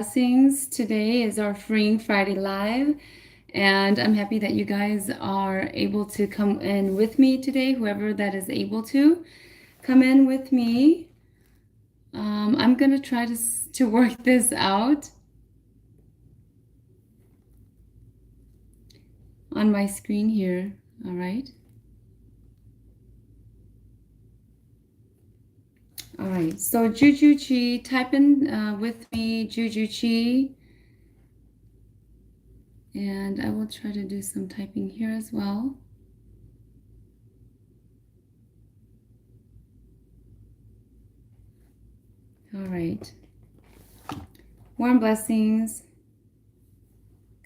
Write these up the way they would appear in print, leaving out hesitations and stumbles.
Blessings. Today is our Freeing Friday Live, and I'm happy that you guys are able to come in with me today, whoever that is able to come in with me. I'm going to try to work this out on my screen here. All right. All right. So Juju Chi, type in with me Juju Chi. And I will try to do some typing here as well. All right. Warm blessings.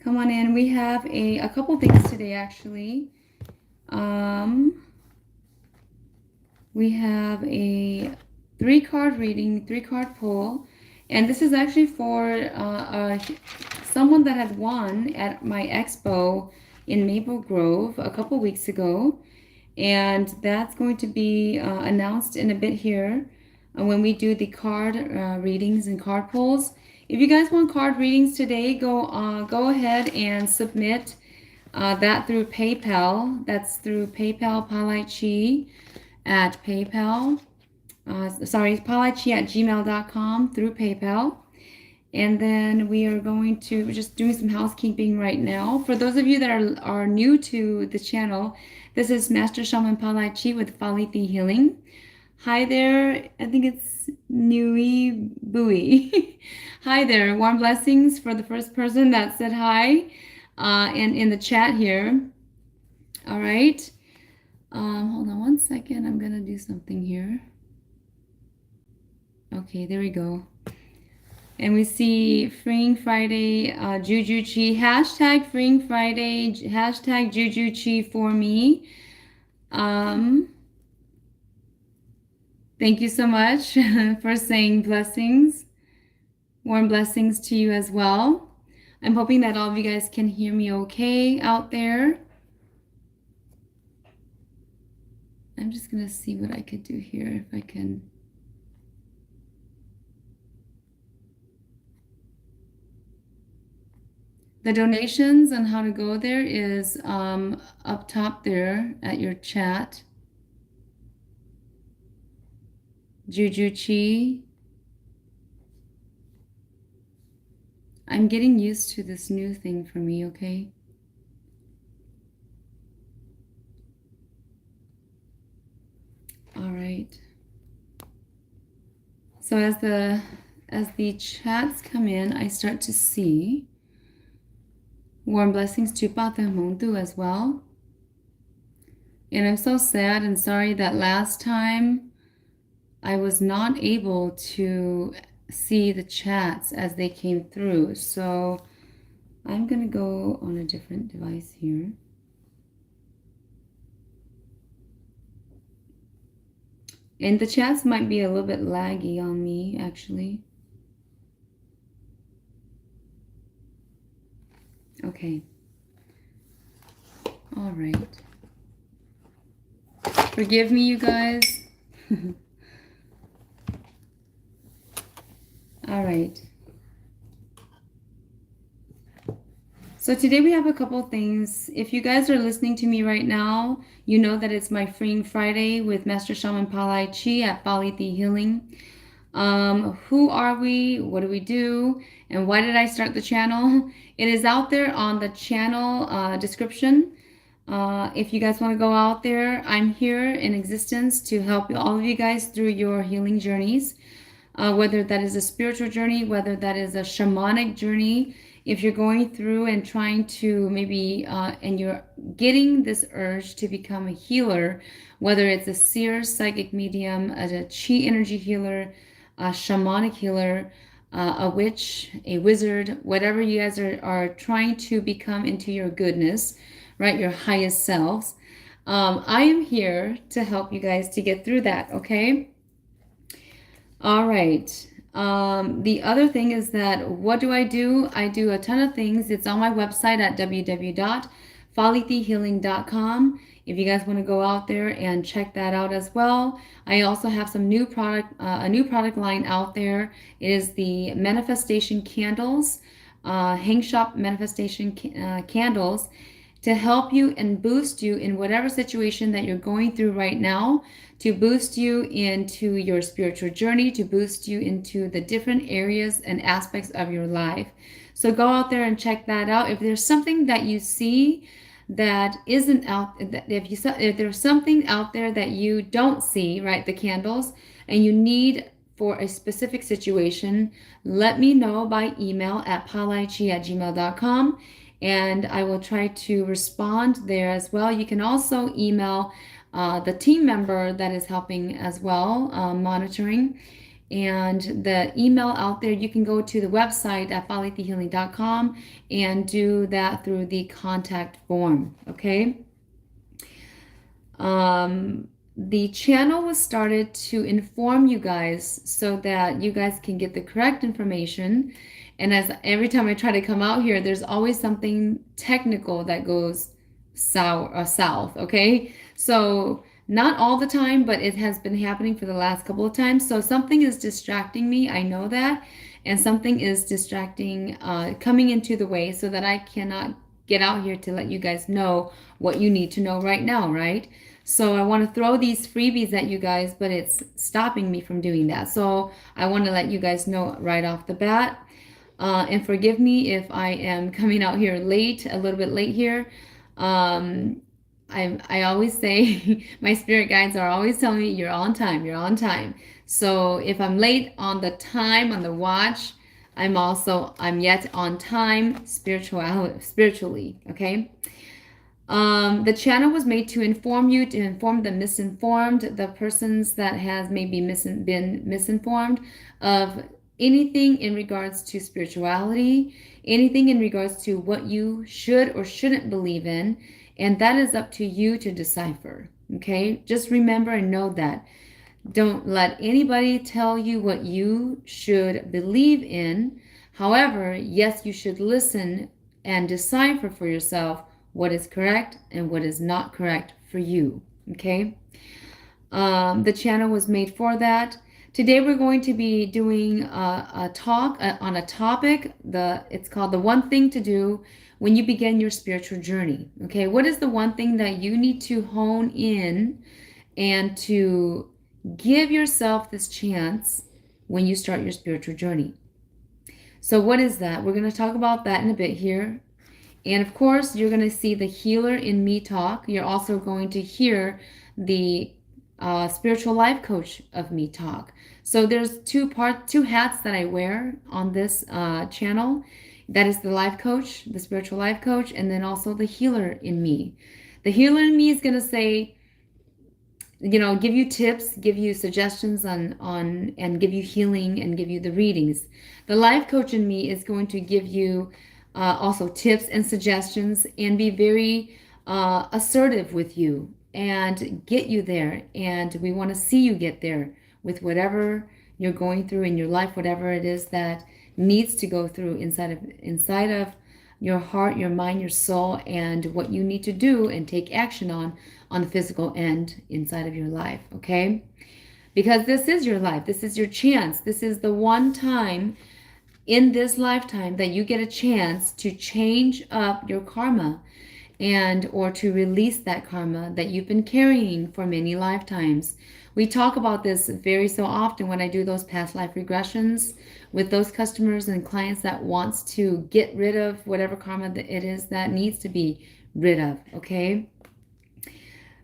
Come on in. We have a couple things today, actually. We have a 3-card reading, 3-card pull. And this is actually for someone that had won at my expo in Maple Grove a couple weeks ago. And that's going to be announced in a bit here when we do the card readings and card pulls. If you guys want card readings today, go ahead and submit that through PayPal. That's through PayPal, Palaichi at PayPal. Palaichi@gmail.com through PayPal. And then we are going to, we're just doing some housekeeping right now. For those of you that are new to the channel, this is Master Shaman Palaichi with Falithi Healing. Hi there, I think it's Nui Bui. Hi there, warm blessings for the first person that said hi and in the chat here. All right. Hold on one second, I'm gonna do something here. Okay, there we go. And we see Freeing Friday, Juju Chi, hashtag Freeing Friday, hashtag Juju Chi for me. Thank you so much for saying blessings. Warm blessings to you as well. I'm hoping that all of you guys can hear me okay out there. I'm just gonna see what I could do here, if I can. The donations and how to go there is up top there at your chat. Juju Chi. I'm getting used to this new thing for me, okay? All right. So as the chats come in, I start to see warm blessings to Patemontu as well. And I'm so sad and sorry that last time I was not able to see the chats as they came through. So I'm gonna go on a different device here. And the chats might be a little bit laggy on me, actually. Okay. All right. Forgive me, you guys. All right. So today we have a couple things. If you guys are listening to me right now, you know that it's my Freeing Friday with Master Shaman Palaichi at Falithi Healing. Who are we? What do we do? And why did I start the channel? It is out there on the channel description. If you guys want to go out there, I'm here in existence to help all of you guys through your healing journeys. Whether that is a spiritual journey, whether that is a shamanic journey, if you're going through and trying to maybe, and you're getting this urge to become a healer, whether it's a seer, psychic medium, a chi energy healer, a shamanic healer, a witch, a wizard, whatever you guys are trying to become into your goodness, right, your highest selves, I am here to help you guys to get through that, okay? All right. The other thing is that what do? I do a ton of things. It's on my website at www.falithihealing.com. if you guys want to go out there and check that out as well. I also have some new product, a new product line out there. It is the manifestation candles, hang shop manifestation candles, to help you and boost you in whatever situation that you're going through right now, to boost you into your spiritual journey, to boost you into the different areas and aspects of your life. So go out there and check that out. If there's something that you see that isn't out, if there's something out there that you don't see, right, the candles, and you need for a specific situation, let me know by email at palaichi@gmail.com, and I will try to respond there as well. You can also email the team member that is helping as well, monitoring. And the email out there, you can go to the website at falithehealing.com and do that through the contact form, okay? The channel was started to inform you guys so that you guys can get the correct information. And as every time I try to come out here, there's always something technical that goes south, okay? So not all the time, but it has been happening for the last couple of times. So something is distracting me, I know that, and something is distracting, coming into the way so that I cannot get out here to let you guys know what you need to know right now, right? So I want to throw these freebies at you guys, but it's stopping me from doing that. So I want to let you guys know right off the bat. And forgive me if I am coming out here late, a little bit late here. I always say, my spirit guides are always telling me, you're on time, you're on time. So if I'm late on the time, on the watch, I'm yet on time spiritually, okay? The channel was made to inform you, to inform the misinformed, the persons that has maybe been misinformed of anything in regards to spirituality, anything in regards to what you should or shouldn't believe in, and that is up to you to decipher, okay? Just remember and know that. Don't let anybody tell you what you should believe in. However, yes, you should listen and decipher for yourself what is correct and what is not correct for you, okay? The channel was made for that. Today we're going to be doing a talk on a topic. It's called the one thing to do when you begin your spiritual journey, okay? What is the one thing that you need to hone in and to give yourself this chance when you start your spiritual journey? So what is that? We're going to talk about that in a bit here. And of course, you're going to see the healer in me talk. You're also going to hear the spiritual life coach of me talk. So there's two hats that I wear on this channel. That is the life coach, the spiritual life coach, and then also the healer in me. The healer in me is going to say, give you tips, give you suggestions on and give you healing and give you the readings. The life coach in me is going to give you also tips and suggestions and be very assertive with you and get you there. And we want to see you get there with whatever you're going through in your life, whatever it is that needs to go through inside of your heart, your mind, your soul, and what you need to do and take action on the physical end inside of your life, okay? Because this is your life. This is your chance. This is the one time in this lifetime that you get a chance to change up your karma or to release that karma that you've been carrying for many lifetimes. We talk about this very so often when I do those past life regressions with those customers and clients that wants to get rid of whatever karma that it is that needs to be rid of, okay?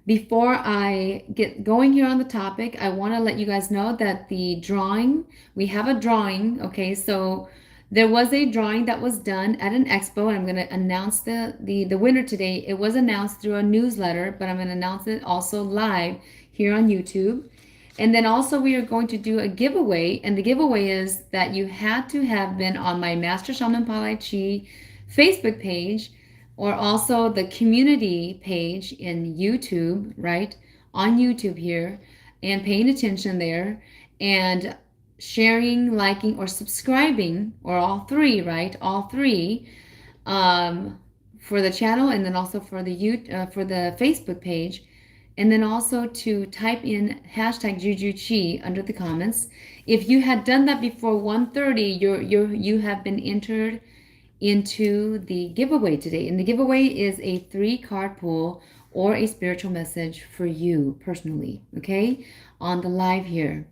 Before I get going here on the topic, I want to let you guys know that we have a drawing, okay? So there was a drawing that was done at an expo, and I'm going to announce the winner today. It was announced through a newsletter, but I'm going to announce it also live here on YouTube. And then also we are going to do a giveaway, and the giveaway is that you had to have been on my Master Shaman Palai Chi Facebook page, or also the community page in YouTube, right? On YouTube here, and paying attention there, and sharing, liking, or subscribing, or all three, right? All three, for the channel, and then also for the Facebook page, and then also to type in hashtag Juju Chi under the comments. If you had done that before 1:30, you have been entered into the giveaway today. And the giveaway is a 3-card pull or a spiritual message for you personally, okay? On the live here.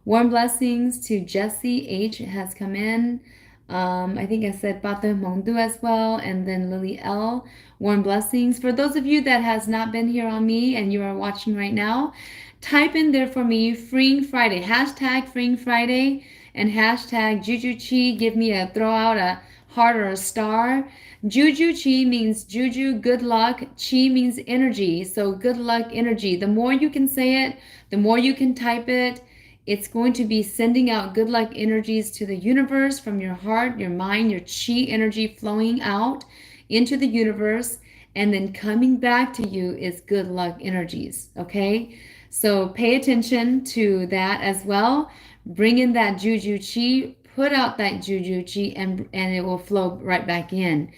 Warm blessings to Jesse H has come in. I think I said Pata Mondu as well, and then Lily L. Warm blessings. For those of you that has not been here on me and you are watching right now, type in there for me Freeing Friday, hashtag Freeing Friday, and hashtag Juju Chi. Give me a throw out a heart or a star. Juju Chi means juju, good luck. Chi means energy. So good luck energy. The more you can say it, the more you can type it. It's going to be sending out good luck energies to the universe from your heart, your mind, your chi energy flowing out into the universe, and then coming back to you is good luck energies. Okay? So pay attention to that as well. Bring in that juju chi, put out that juju chi, and it will flow right back in.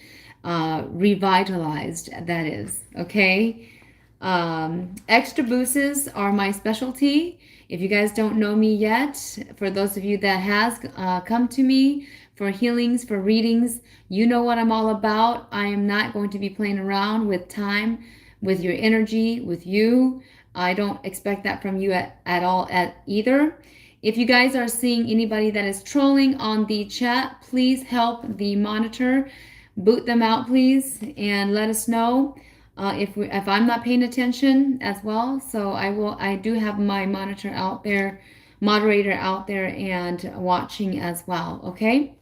Revitalized, that is. Okay? Extra boosts are my specialty. If you guys don't know me yet, for those of you that has come to me for healings, for readings, you know what I'm all about. I am not going to be playing around with time, with your energy, with you. I don't expect that from you at all at either. If you guys are seeing anybody that is trolling on the chat, please help the monitor. Boot them out, please, and let us know if I'm not paying attention as well. So I do have my moderator out there and watching as well. Okay.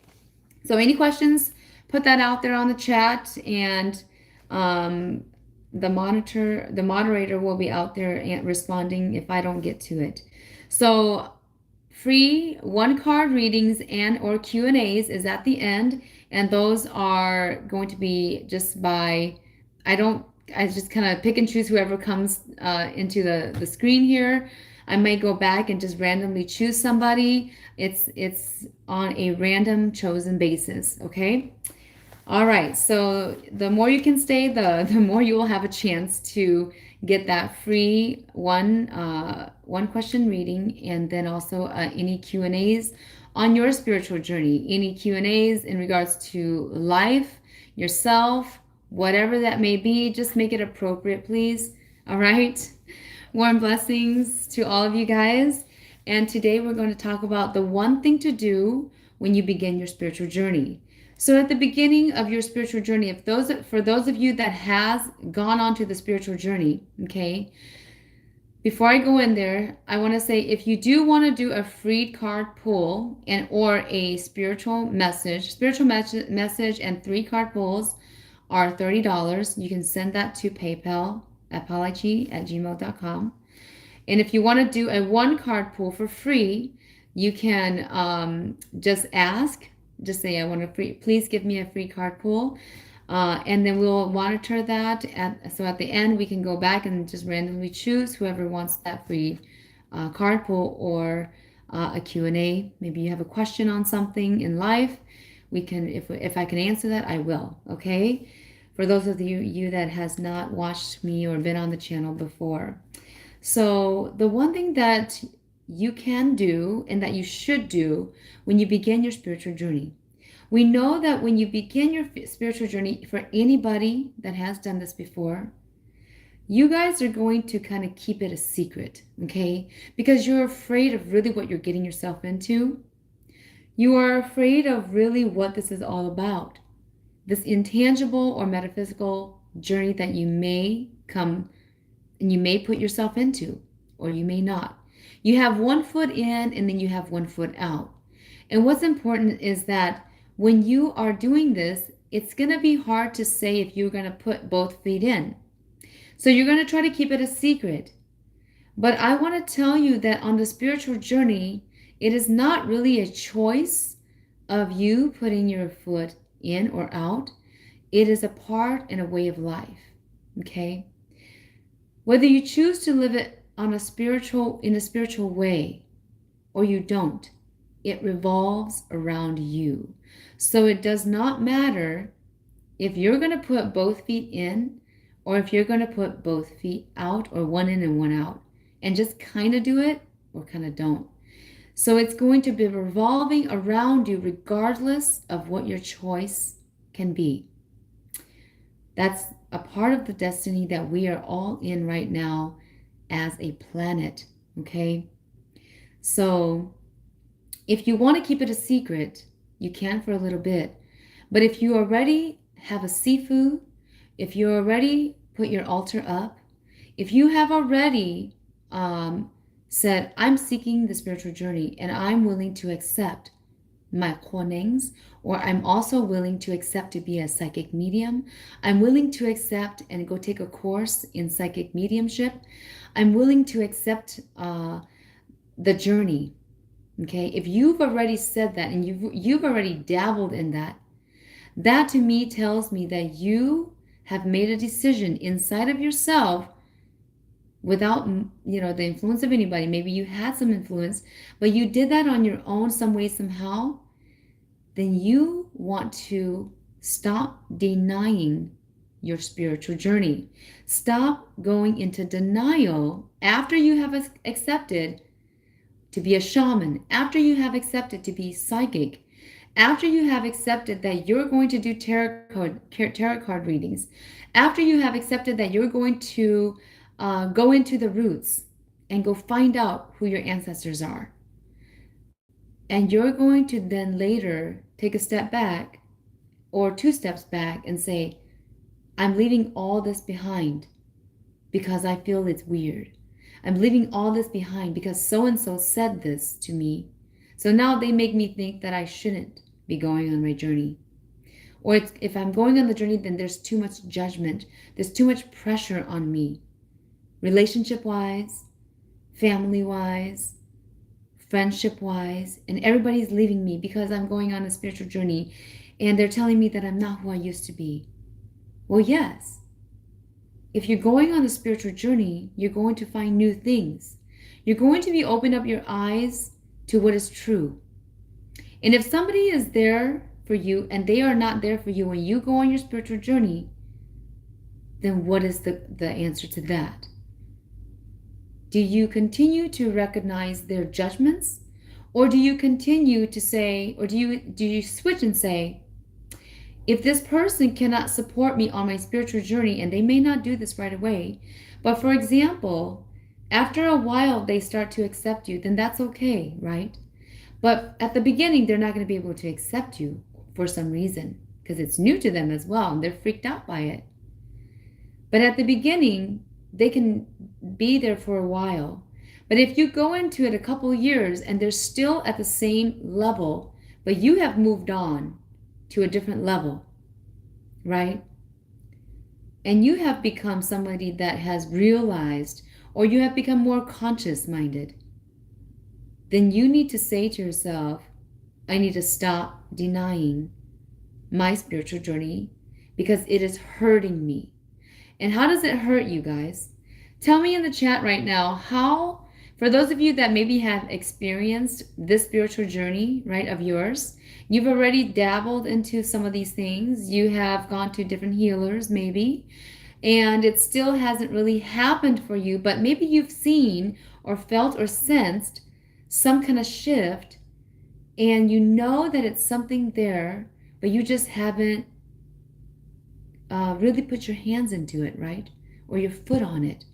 So any questions, put that out there on the chat, and the moderator will be out there and responding if I don't get to it. So free 1-card readings and or Q&As is at the end, and those are going to be just by I just kind of pick and choose whoever comes into the screen here. I may go back and just randomly choose somebody. It's on a random chosen basis, okay? All right, so the more you can stay, the more you will have a chance to get that free one question reading, and then also any Q&As on your spiritual journey, any Q&As in regards to life, yourself, whatever that may be. Just make it appropriate, please. All right. Warm blessings to all of you guys. And today we're going to talk about the one thing to do when you begin your spiritual journey. So at the beginning of your spiritual journey, for those of you that has gone on to the spiritual journey, okay, before I go in there, I want to say if you do want to do a free card pull or a spiritual message and 3-card pulls are $30. You can send that to PayPal at palichi@gmail.com. And if you want to do a 1-card pull for free, you can just say, I want a free, please give me a free card pull. And then we'll monitor that. So at the end, we can go back and just randomly choose whoever wants that free card pull or a Q&A. Maybe you have a question on something in life. We can, if I can answer that, I will. Okay. For those of you that has not watched me or been on the channel before. So the one thing that you can do and that you should do when you begin your spiritual journey. We know that when you begin your spiritual journey, for anybody that has done this before, you guys are going to kind of keep it a secret, okay? Because you're afraid of really what you're getting yourself into. You are afraid of really what this is all about. This intangible or metaphysical journey that you may come and you may put yourself into, or you may not. You have one foot in and then you have one foot out. And what's important is that when you are doing this, it's going to be hard to say if you're going to put both feet in. So you're going to try to keep it a secret. But I want to tell you that on the spiritual journey, it is not really a choice of you putting your foot in or out. It is a part and a way of life. Okay? Whether you choose to live it in a spiritual way or you don't, it revolves around you. So it does not matter if you're going to put both feet in, or if you're going to put both feet out, or one in and one out, and just kind of do it or kind of don't. So it's going to be revolving around you regardless of what your choice can be. That's a part of the destiny that we are all in right now as a planet, okay? So if you want to keep it a secret, you can for a little bit. But if you already have a sifu, if you already put your altar up, if you have already said, I'm seeking the spiritual journey and I'm willing to accept my khonengs, or I'm also willing to accept to be a psychic medium. I'm willing to accept and go take a course in psychic mediumship. I'm willing to accept the journey. Okay, if you've already said that and you've already dabbled in that, that to me tells me that you have made a decision inside of yourself without the influence of anybody. Maybe you had some influence, but you did that on your own some way, somehow. Then you want to stop denying your spiritual journey. Stop going into denial after you have accepted to be a shaman, after you have accepted to be psychic, after you have accepted that you're going to do tarot card readings, after you have accepted that you're going to go into the roots and go find out who your ancestors are. And you're going to then later take a step back or two steps back and say, I'm leaving all this behind because I feel it's weird. I'm leaving all this behind because so-and-so said this to me. So now they make me think that I shouldn't be going on my journey. Or if I'm going on the journey, then there's too much judgment. There's too much pressure on me. Relationship-wise, family-wise, friendship-wise, and everybody's leaving me because I'm going on a spiritual journey and they're telling me that I'm not who I used to be. Well, yes. If you're going on a spiritual journey, you're going to find new things. You're going to be open up your eyes to what is true. And if somebody is there for you and they are not there for you when you go on your spiritual journey, then what is the answer to that? Do you continue to recognize their judgments? Or do you continue to say, or do you switch and say, if this person cannot support me on my spiritual journey, and they may not do this right away, but for example, after a while they start to accept you, then that's okay, right? But at the beginning, they're not going to be able to accept you for some reason because it's new to them as well, and they're freaked out by it. But at the beginning, they can be there for a while. But if you go into it a couple of years and they're still at the same level, but you have moved on to a different level, right? And you have become somebody that has realized, or you have become more conscious-minded, then you need to say to yourself, I need to stop denying my spiritual journey because it is hurting me. And how does it hurt you guys? Tell me in the chat right now how, for those of you that maybe have experienced this spiritual journey, right, of yours, you've already dabbled into some of these things. You have gone to different healers maybe, and it still hasn't really happened for you, but maybe you've seen or felt or sensed some kind of shift, and you know that it's something there, but you just haven't really put your hands into it, right? Or your foot on it.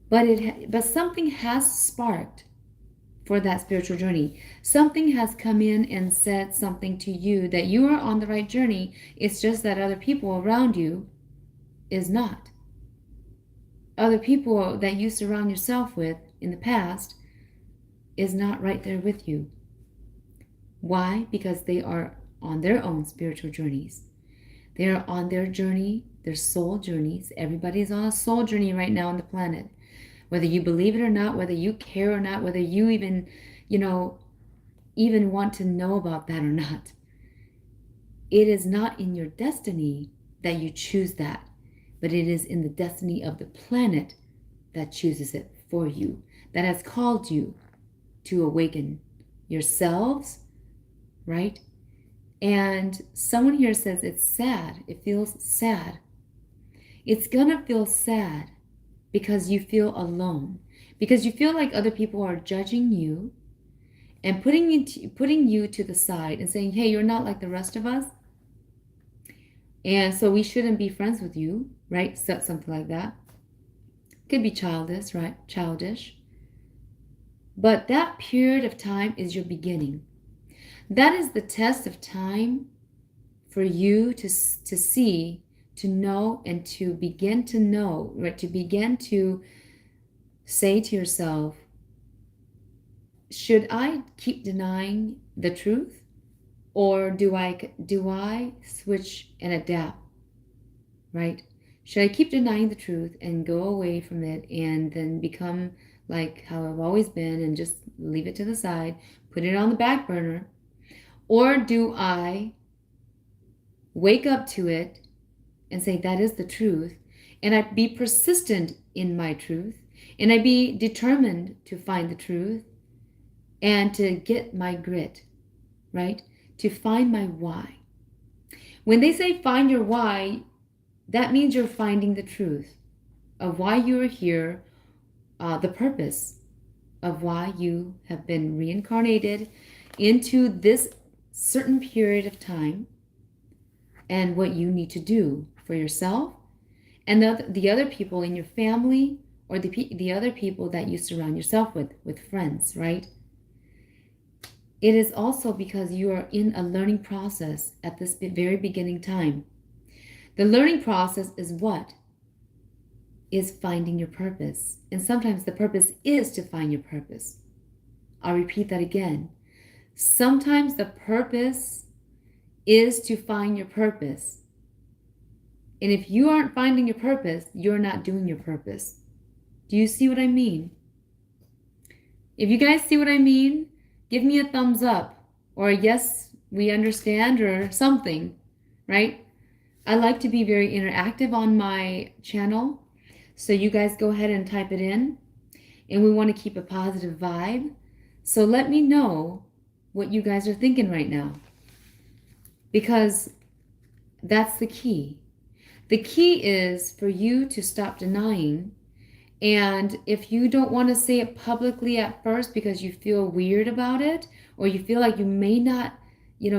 But something has sparked for that spiritual journey. Something has come in and said something to you that you are on the right journey. It's just that other people around you is not. Other people that you surround yourself with in the past is not right there with you. Why? Because they are on their own spiritual journeys. They are on their journey, their soul journeys. Everybody's on a soul journey right now on the planet. Whether you believe it or not, whether you care or not, whether you even want to know about that or not. It is not in your destiny that you choose that, but it is in the destiny of the planet that chooses it for you, that has called you to awaken yourselves, right? And someone here says it's sad. It feels sad. It's gonna feel sad because you feel alone, because you feel like other people are judging you and putting you to the side and saying, hey, you're not like the rest of us, and so we shouldn't be friends with you, right? So, something like that. Could be childish, right? Childish. But that period of time is your beginning. That is the test of time for you to see, to know, and to begin to know, right? To begin to say to yourself, should I keep denying the truth, or do I switch and adapt, right? Should I keep denying the truth and go away from it and then become like how I've always been and just leave it to the side, put it on the back burner? Or do I wake up to it and say that is the truth, and I be persistent in my truth, and I be determined to find the truth and to get my grit, right? To find my why. When they say find your why, that means you're finding the truth of why you are here, the purpose of why you have been reincarnated into this certain period of time, and what you need to do for yourself and the other people in your family, or the other people that you surround yourself with friends, right? It is also because you are in a learning process at this very beginning time. The learning process is what? Is finding your purpose. And sometimes the purpose is to find your purpose. I'll repeat that again. Sometimes the purpose is to find your purpose. And if you aren't finding your purpose, you're not doing your purpose. Do you see what I mean? If you guys see what I mean, give me a thumbs up, or a yes, we understand, or something, right? I like to be very interactive on my channel, so you guys go ahead and type it in, and we want to keep a positive vibe. So let me know what you guys are thinking right now, because that's the key. The key is for you to stop denying. And if you don't want to say it publicly at first because you feel weird about it, or you feel like you may not,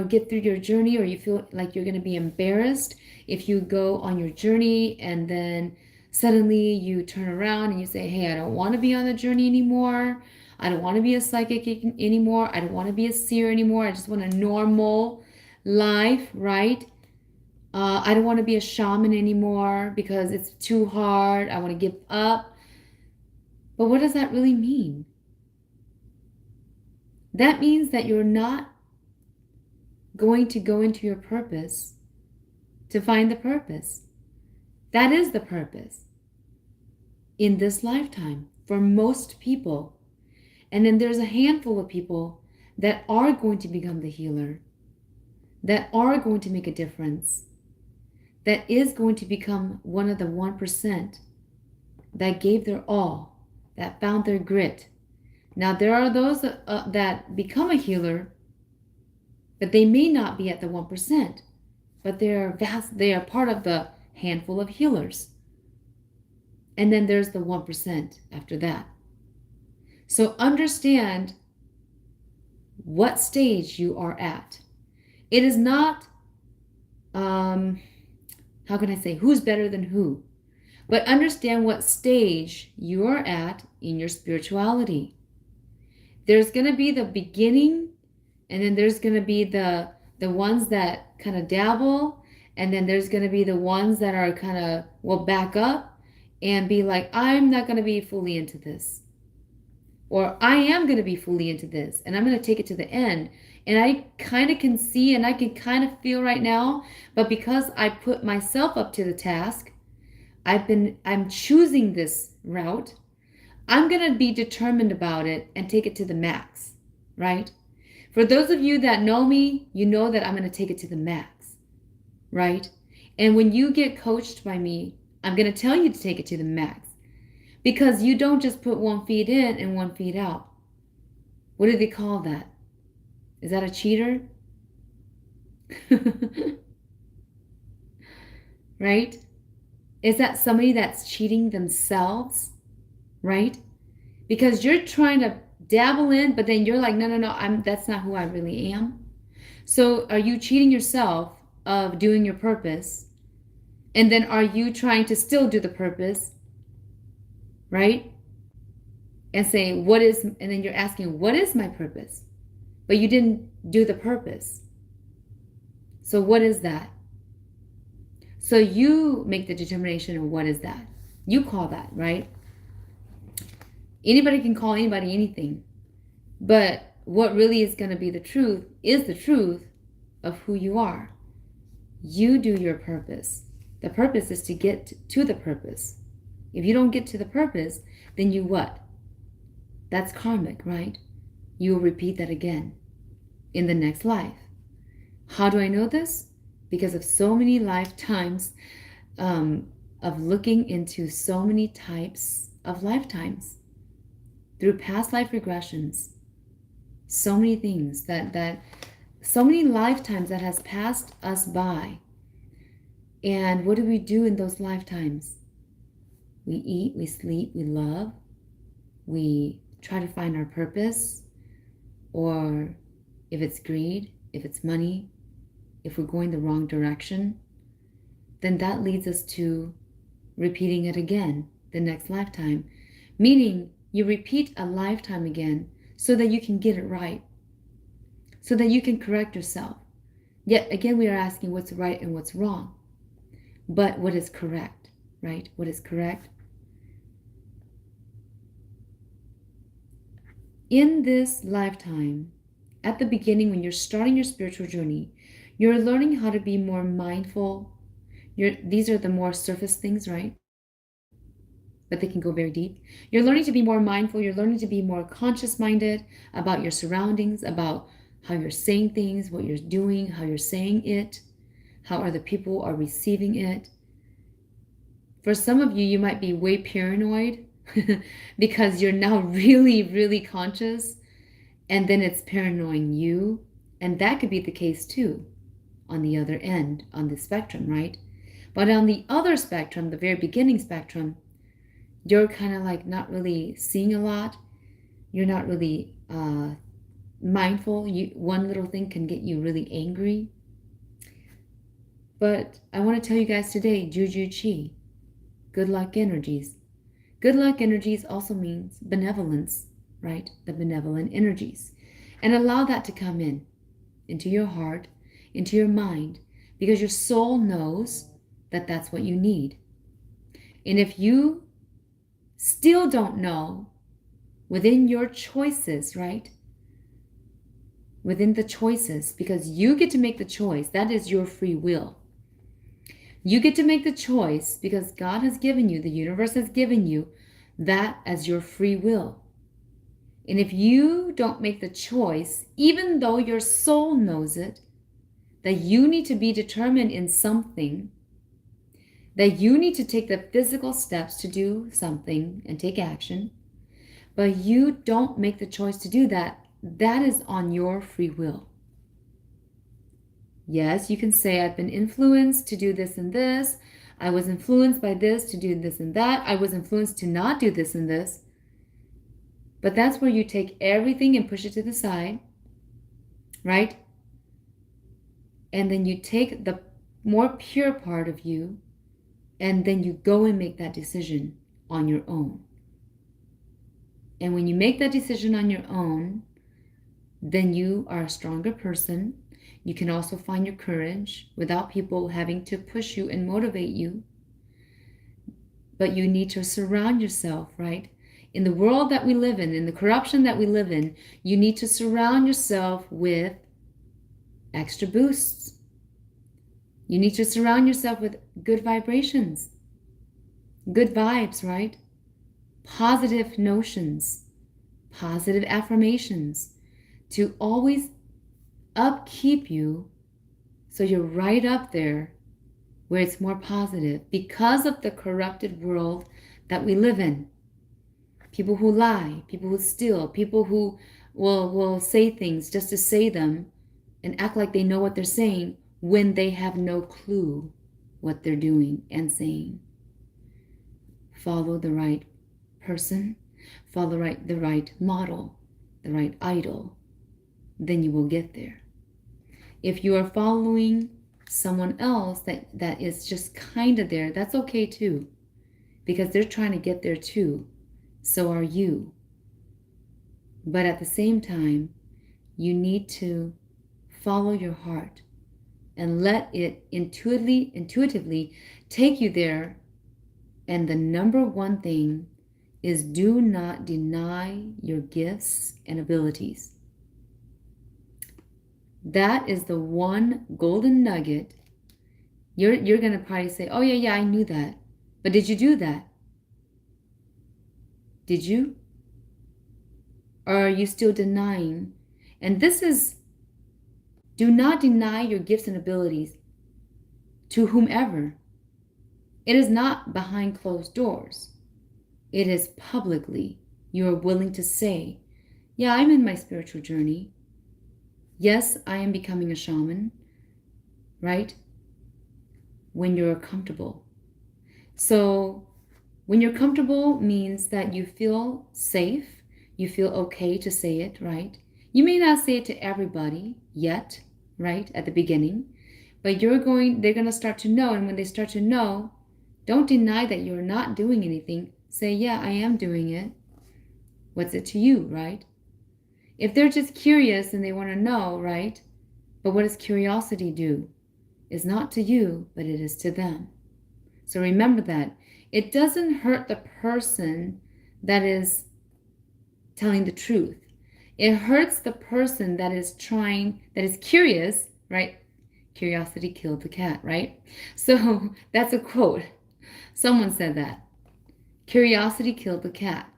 get through your journey, or you feel like you're going to be embarrassed if you go on your journey and then suddenly you turn around and you say, hey, I don't want to be on the journey anymore. I don't want to be a psychic anymore. I don't want to be a seer anymore. I just want a normal life, right? I don't want to be a shaman anymore because it's too hard. I want to give up. But what does that really mean? That means that you're not going to go into your purpose to find the purpose. That is the purpose in this lifetime for most people. And then there's a handful of people that are going to become the healer, that are going to make a difference, that is going to become one of the 1% that gave their all, that found their grit. Now, there are those that become a healer, but they may not be at the 1%, but they are part of the handful of healers. And then there's the 1% after that. So understand what stage you are at. It is not, how can I say, who's better than who? But understand what stage you are at in your spirituality. There's going to be the beginning, and then there's going to be the ones that kind of dabble, and then there's going to be the ones that are kind of will back up and be like, I'm not going to be fully into this, or I am going to be fully into this, and I'm going to take it to the end. And I kind of can see, and I can kind of feel right now, but because I put myself up to the task, I'm choosing this route. I'm going to be determined about it and take it to the max, right? For those of you that know me, you know that I'm going to take it to the max, right? And when you get coached by me, I'm going to tell you to take it to the max, because you don't just put 1 feet in and 1 feet out. What do they call that? Is that a cheater? Right? Is that somebody that's cheating themselves? Right? Because you're trying to dabble in, but then you're like, no, no, no, that's not who I really am. So are you cheating yourself of doing your purpose? And then are you trying to still do the purpose, right? And say, and then you're asking, what is my purpose? But you didn't do the purpose. So what is that? So you make the determination of what is that. You call that, right? Anybody can call anybody anything. But what really is going to be the truth is the truth of who you are. You do your purpose. The purpose is to get to the purpose. If you don't get to the purpose, then you what? That's karmic, right? You will repeat that again in the next life. How do I know this? Because of so many lifetimes of looking into so many types of lifetimes through past life regressions. So many things so many lifetimes that has passed us by. And what do we do in those lifetimes? We eat, we sleep, we love, we try to find our purpose, or if it's greed, if it's money, if we're going the wrong direction, then that leads us to repeating it again the next lifetime. Meaning you repeat a lifetime again so that you can get it right, so that you can correct yourself. Yet again, we are asking what's right and what's wrong. But what is correct, right? What is correct? In this lifetime, at the beginning, when you're starting your spiritual journey, you're learning how to be more mindful. These are the more surface things, right? But they can go very deep. You're learning to be more mindful. You're learning to be more conscious-minded about your surroundings, about how you're saying things, what you're doing, how you're saying it, how other people are receiving it. For some of you, you might be way paranoid because you're now really, really conscious, and then it's paranoid you. And that could be the case too on the other end, on the spectrum, right? But on the other spectrum, the very beginning spectrum, you're kind of like not really seeing a lot. You're not really mindful. One little thing can get you really angry. But I want to tell you guys today, Juju Chi, good luck energies. Good luck energies also means benevolence, right? The benevolent energies. And allow that to come into your heart, into your mind, because your soul knows that that's what you need. And if you still don't know within your choices, right? Within the choices, because you get to make the choice. That is your free will. You get to make the choice because God has given you, the universe has given you that as your free will. And if you don't make the choice, even though your soul knows it, that you need to be determined in something, that you need to take the physical steps to do something and take action, but you don't make the choice to do that, that is on your free will. Yes, you can say, I've been influenced to do this and this. I was influenced by this to do this and that. I was influenced to not do this and this. But that's where you take everything and push it to the side, right? And then you take the more pure part of you, and then you go and make that decision on your own. And when you make that decision on your own, then you are a stronger person. You can also find your courage without people having to push you and motivate you. But you need to surround yourself, right? In the world that we live in the corruption that we live in, you need to surround yourself with extra boosts. You need to surround yourself with good vibrations, good vibes, right? Positive notions, positive affirmations to always upkeep you so you're right up there where it's more positive because of the corrupted world that we live in. People who lie, people who steal, people who will say things just to say them and act like they know what they're saying, when they have no clue what they're doing and saying. Follow the right person, follow the right model, the right idol, then you will get there. If you are following someone else that is just kind of there, that's okay too, because they're trying to get there too. So are you. But at the same time, you need to follow your heart and let it intuitively take you there. And the number one thing is, do not deny your gifts and abilities. That is the one golden nugget. You're going to probably say, oh yeah, I knew that. But did you do that? Did you? Or are you still denying? And this is, do not deny your gifts and abilities to whomever. It is not behind closed doors. It is publicly. You are willing to say, yeah, I'm in my spiritual journey. Yes, I am becoming a shaman, right? When you're comfortable. So when you're comfortable means that you feel safe, you feel okay to say it, right? You may not say it to everybody yet, right, at the beginning, but they're going to start to know. And when they start to know, don't deny that you're not doing anything. Say, yeah, I am doing it. What's it to you, right? If they're just curious and they want to know, right? But what does curiosity do? It's not to you, but it is to them. So remember that. It doesn't hurt the person that is telling the truth. It hurts the person that is curious, right? Curiosity killed the cat, right? So that's a quote. Someone said that. Curiosity killed the cat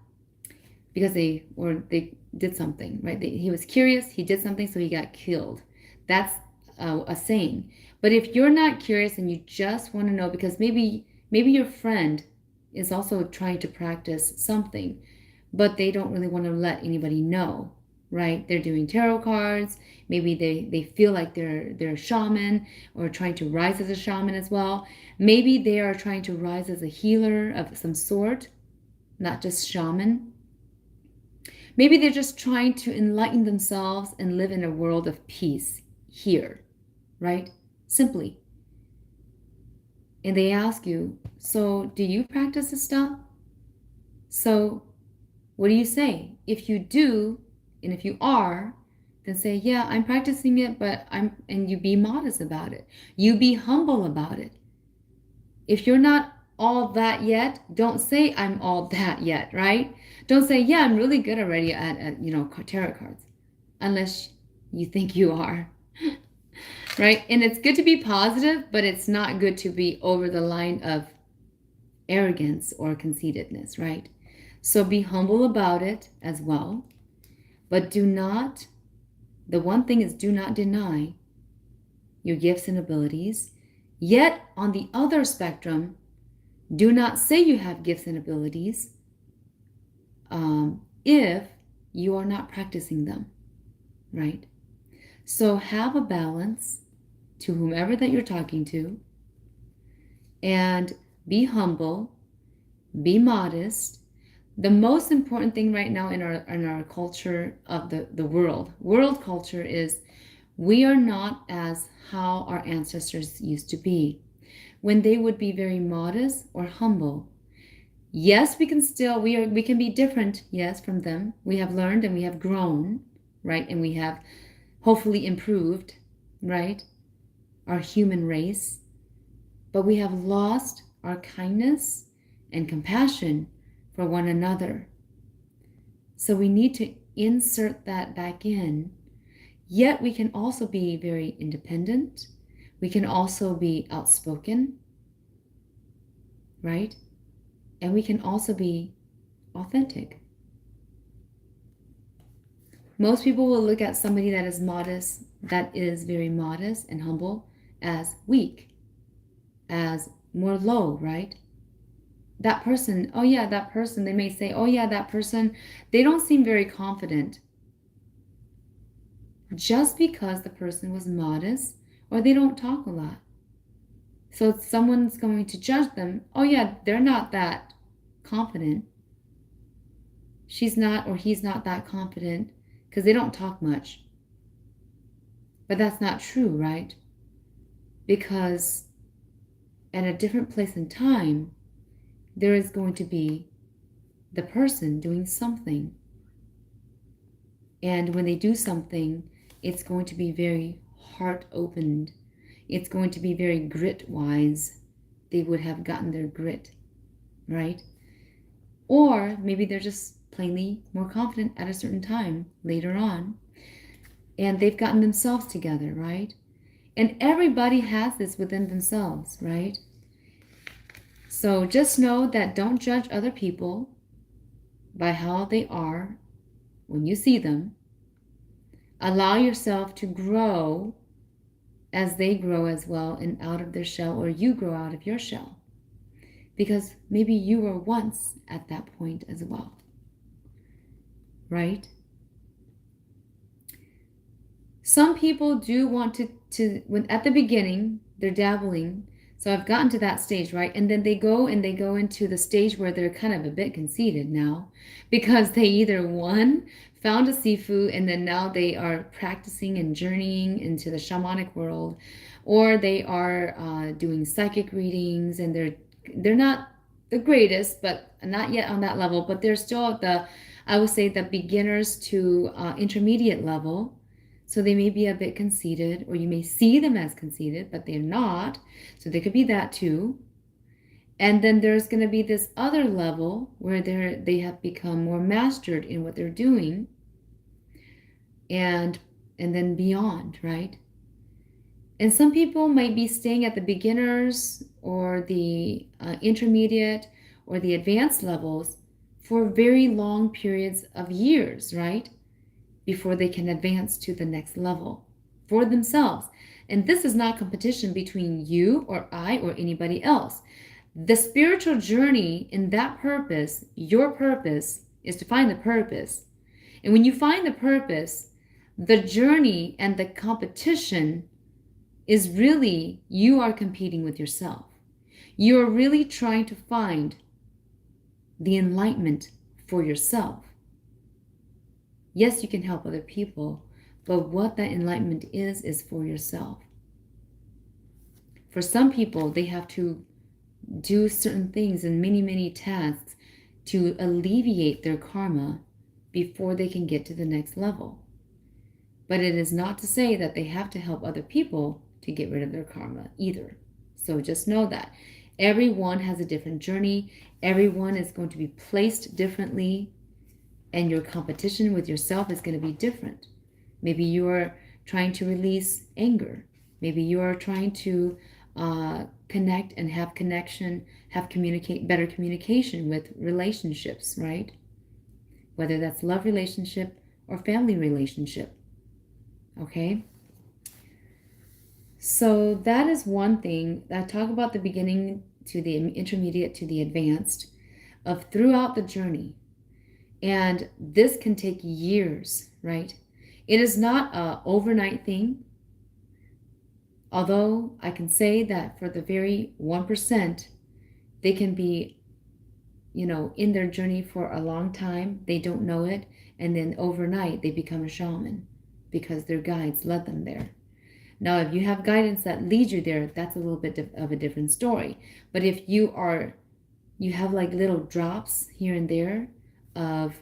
because they did something, right? He was curious, he did something, so he got killed. That's a saying. But if you're not curious and you just want to know, because maybe your friend is also trying to practice something, but they don't really want to let anybody know, right? They're doing tarot cards. Maybe they feel like they're a shaman or trying to rise as a shaman as well. Maybe they are trying to rise as a healer of some sort, not just shaman. Maybe they're just trying to enlighten themselves and live in a world of peace here, right? Simply. And they ask you, so do you practice this stuff? So what do you say? If you do, and if you are, then say, yeah, I'm practicing it, and you be modest about it. You be humble about it. If you're not all that yet, don't say I'm all that yet, right? Don't say, yeah, I'm really good already at tarot cards, unless you think you are, right? And it's good to be positive, but it's not good to be over the line of arrogance or conceitedness, right? So be humble about it as well, but the one thing is, do not deny your gifts and abilities. Yet on the other spectrum, do not say you have gifts and abilities if you are not practicing them, right? So have a balance to whomever that you're talking to, and be humble, be modest. The most important thing right now in our culture of the world culture is, we are not as how our ancestors used to be, when they would be very modest or humble. Yes, we can be different, yes, from them. We have learned and we have grown, right? And we have hopefully improved, right? Our human race. But we have lost our kindness and compassion for one another. So we need to insert that back in. Yet we can also be very independent. We can also be outspoken, right? And we can also be authentic. Most people will look at somebody that is modest, that is very modest and humble, as weak, as more low, right? That person, oh yeah, that person, they may say, oh yeah, that person, they don't seem very confident. Just because the person was modest or they don't talk a lot. So someone's going to judge them. Oh yeah, they're not that confident. She's not or he's not that confident because they don't talk much. But that's not true, right? Because at a different place in time, there is going to be the person doing something. And when they do something, it's going to be very heart opened. It's going to be very grit wise. They would have gotten their grit, right? Or maybe they're just plainly more confident at a certain time later on. And they've gotten themselves together, right? And everybody has this within themselves, right? So just know that don't judge other people by how they are when you see them. Allow yourself to grow as they grow as well and out of their shell, or you grow out of your shell. Because maybe you were once at that point as well, right? Some people do want to when at the beginning, they're dabbling. So I've gotten to that stage, right? And then they go into the stage where they're kind of a bit conceited now because they either one, found a sifu, and then now they are practicing and journeying into the shamanic world, or they are doing psychic readings, and they're not the greatest, but not yet on that level, but they're still at the, I would say, the beginners to intermediate level. So they may be a bit conceited, or you may see them as conceited, but they're not. So they could be that too. And then there's going to be this other level where they have become more mastered in what they're doing, and then beyond, right? And some people might be staying at the beginners or the intermediate or the advanced levels for very long periods of years, right? Before they can advance to the next level for themselves. And this is not competition between you or I or anybody else. The spiritual journey in that purpose, your purpose, is to find the purpose. And when you find the purpose, the journey and the competition is really, you are competing with yourself. You're really trying to find the enlightenment for yourself. Yes, you can help other people, but what that enlightenment is for yourself. For some people, they have to do certain things and many, many tasks to alleviate their karma before they can get to the next level. But it is not to say that they have to help other people to get rid of their karma either. So just know that everyone has a different journey. Everyone is going to be placed differently, and your competition with yourself is going to be different. Maybe you are trying to release anger. Maybe you are trying to connect and have connection, better communication with relationships, right? Whether that's love relationship or family relationship. Okay? So that is one thing. I talk about the beginning to the intermediate to the advanced of throughout the journey. And this can take years, right? It is not an overnight thing. Although I can say that for the very 1%, they can be, in their journey for a long time. They don't know it. And then overnight, they become a shaman because their guides led them there. Now, if you have guidance that leads you there, that's a little bit of a different story. But if you have like little drops here and there of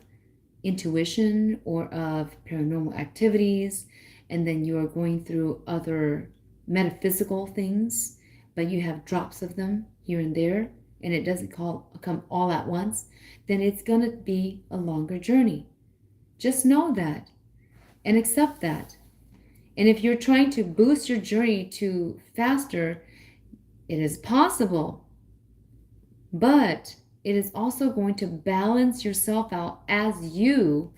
intuition or of paranormal activities, and then you are going through other metaphysical things, but you have drops of them here and there, and it doesn't come all at once, then it's going to be a longer journey. Just know that and accept that. And if you're trying to boost your journey to faster, it is possible, but it is also going to balance yourself out as you,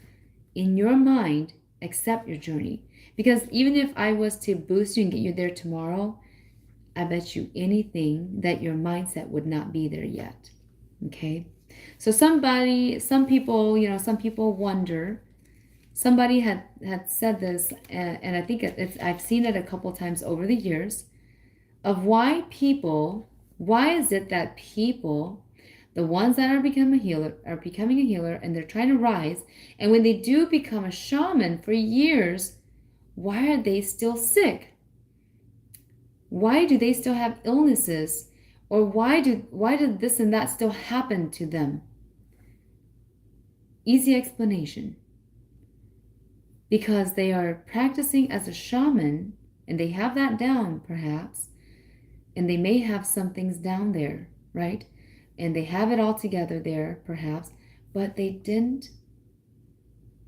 in your mind, accept your journey. Because even if I was to boost you and get you there tomorrow, I bet you anything that your mindset would not be there yet. Okay? So some people wonder, Somebody had said this, and I think I've seen it a couple times over the years, of why is it that people, the ones that are becoming a healer, and they're trying to rise, and when they do become a shaman for years, why are they still sick? Why do they still have illnesses? Or why did this and that still happen to them? Easy explanation. Because they are practicing as a shaman, and they have that down perhaps, and they may have some things down there, right? And they have it all together there perhaps, but they didn't.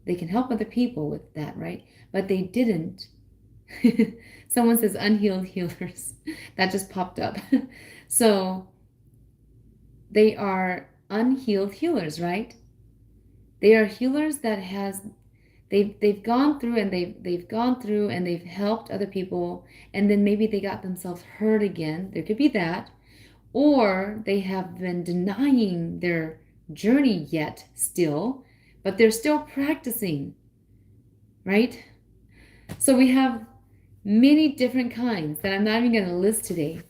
They can help other people with that, right? But they didn't. Someone says unhealed healers. That just popped up. So they are unhealed healers, right? They are healers that they've gone through, and they've gone through and they've helped other people, and then maybe they got themselves hurt again. There could be that. Or they have been denying their journey yet still, but they're still practicing, right? So we have many different kinds that I'm not even going to list today.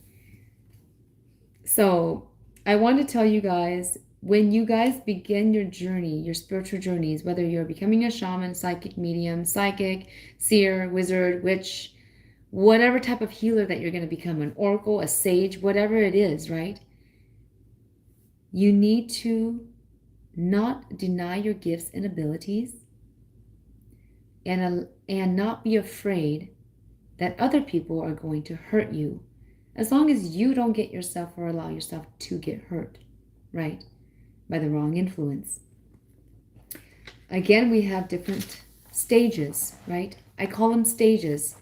So I want to tell you guys, when you guys begin your journey, your spiritual journeys, whether you're becoming a shaman, psychic medium, psychic, seer, wizard, witch, whatever type of healer that you're going to become, an oracle, a sage, whatever it is, right? You need to not deny your gifts and abilities, and not be afraid that other people are going to hurt you, as long as you don't get yourself or allow yourself to get hurt, right, by the wrong influence. Again, we have different stages, right? I call them stages.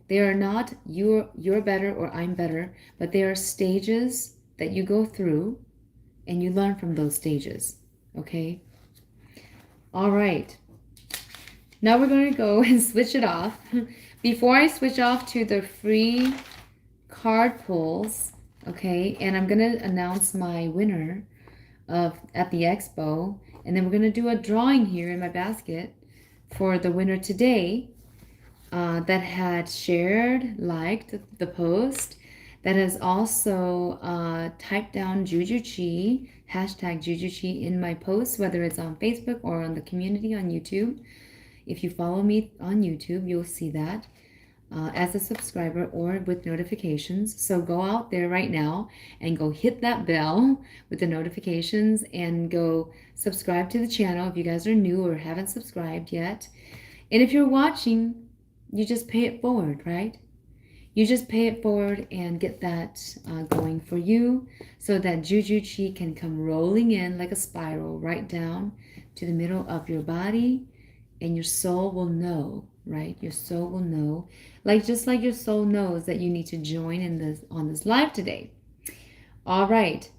They are not you're better or I'm better, but they are stages that you go through, and you learn from those stages, okay? All right. Now we're going to go and switch it off. Before I switch off to the free card pulls, okay, and I'm going to announce my winner at the expo, and then we're going to do a drawing here in my basket for the winner today that had shared, liked the post, that has also typed down Juju Chi, hashtag Juju Chi in my posts, whether it's on Facebook or on the community on YouTube. If you follow me on YouTube, you'll see that as a subscriber or with notifications. So go out there right now and go hit that bell with the notifications, and go subscribe to the channel if you guys are new or haven't subscribed yet. And if you're watching, you just pay it forward, right? You just pay it forward and get that going for you, so that Juju Chi can come rolling in like a spiral right down to the middle of your body, and your soul will know, right? Your soul will know, just like your soul knows that you need to join in on this live today. All right.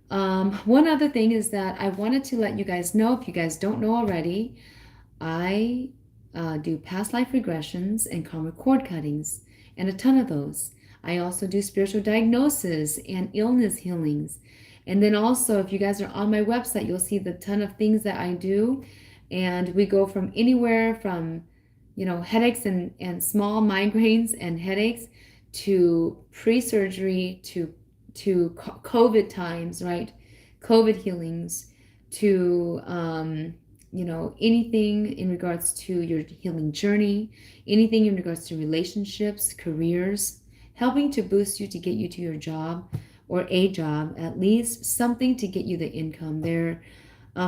One other thing is that I wanted to let you guys know, if you guys don't know already, I do past life regressions and karmic cord cuttings, and a ton of those. I also do spiritual diagnosis and illness healings. And then also, if you guys are on my website, you'll see the ton of things that I do. And we go from anywhere from, headaches and small migraines and headaches, to pre-surgery, to COVID times, right? COVID healings, to, anything in regards to your healing journey, anything in regards to relationships, careers, helping to boost you to get you to your job, or a job, at least something to get you the income there.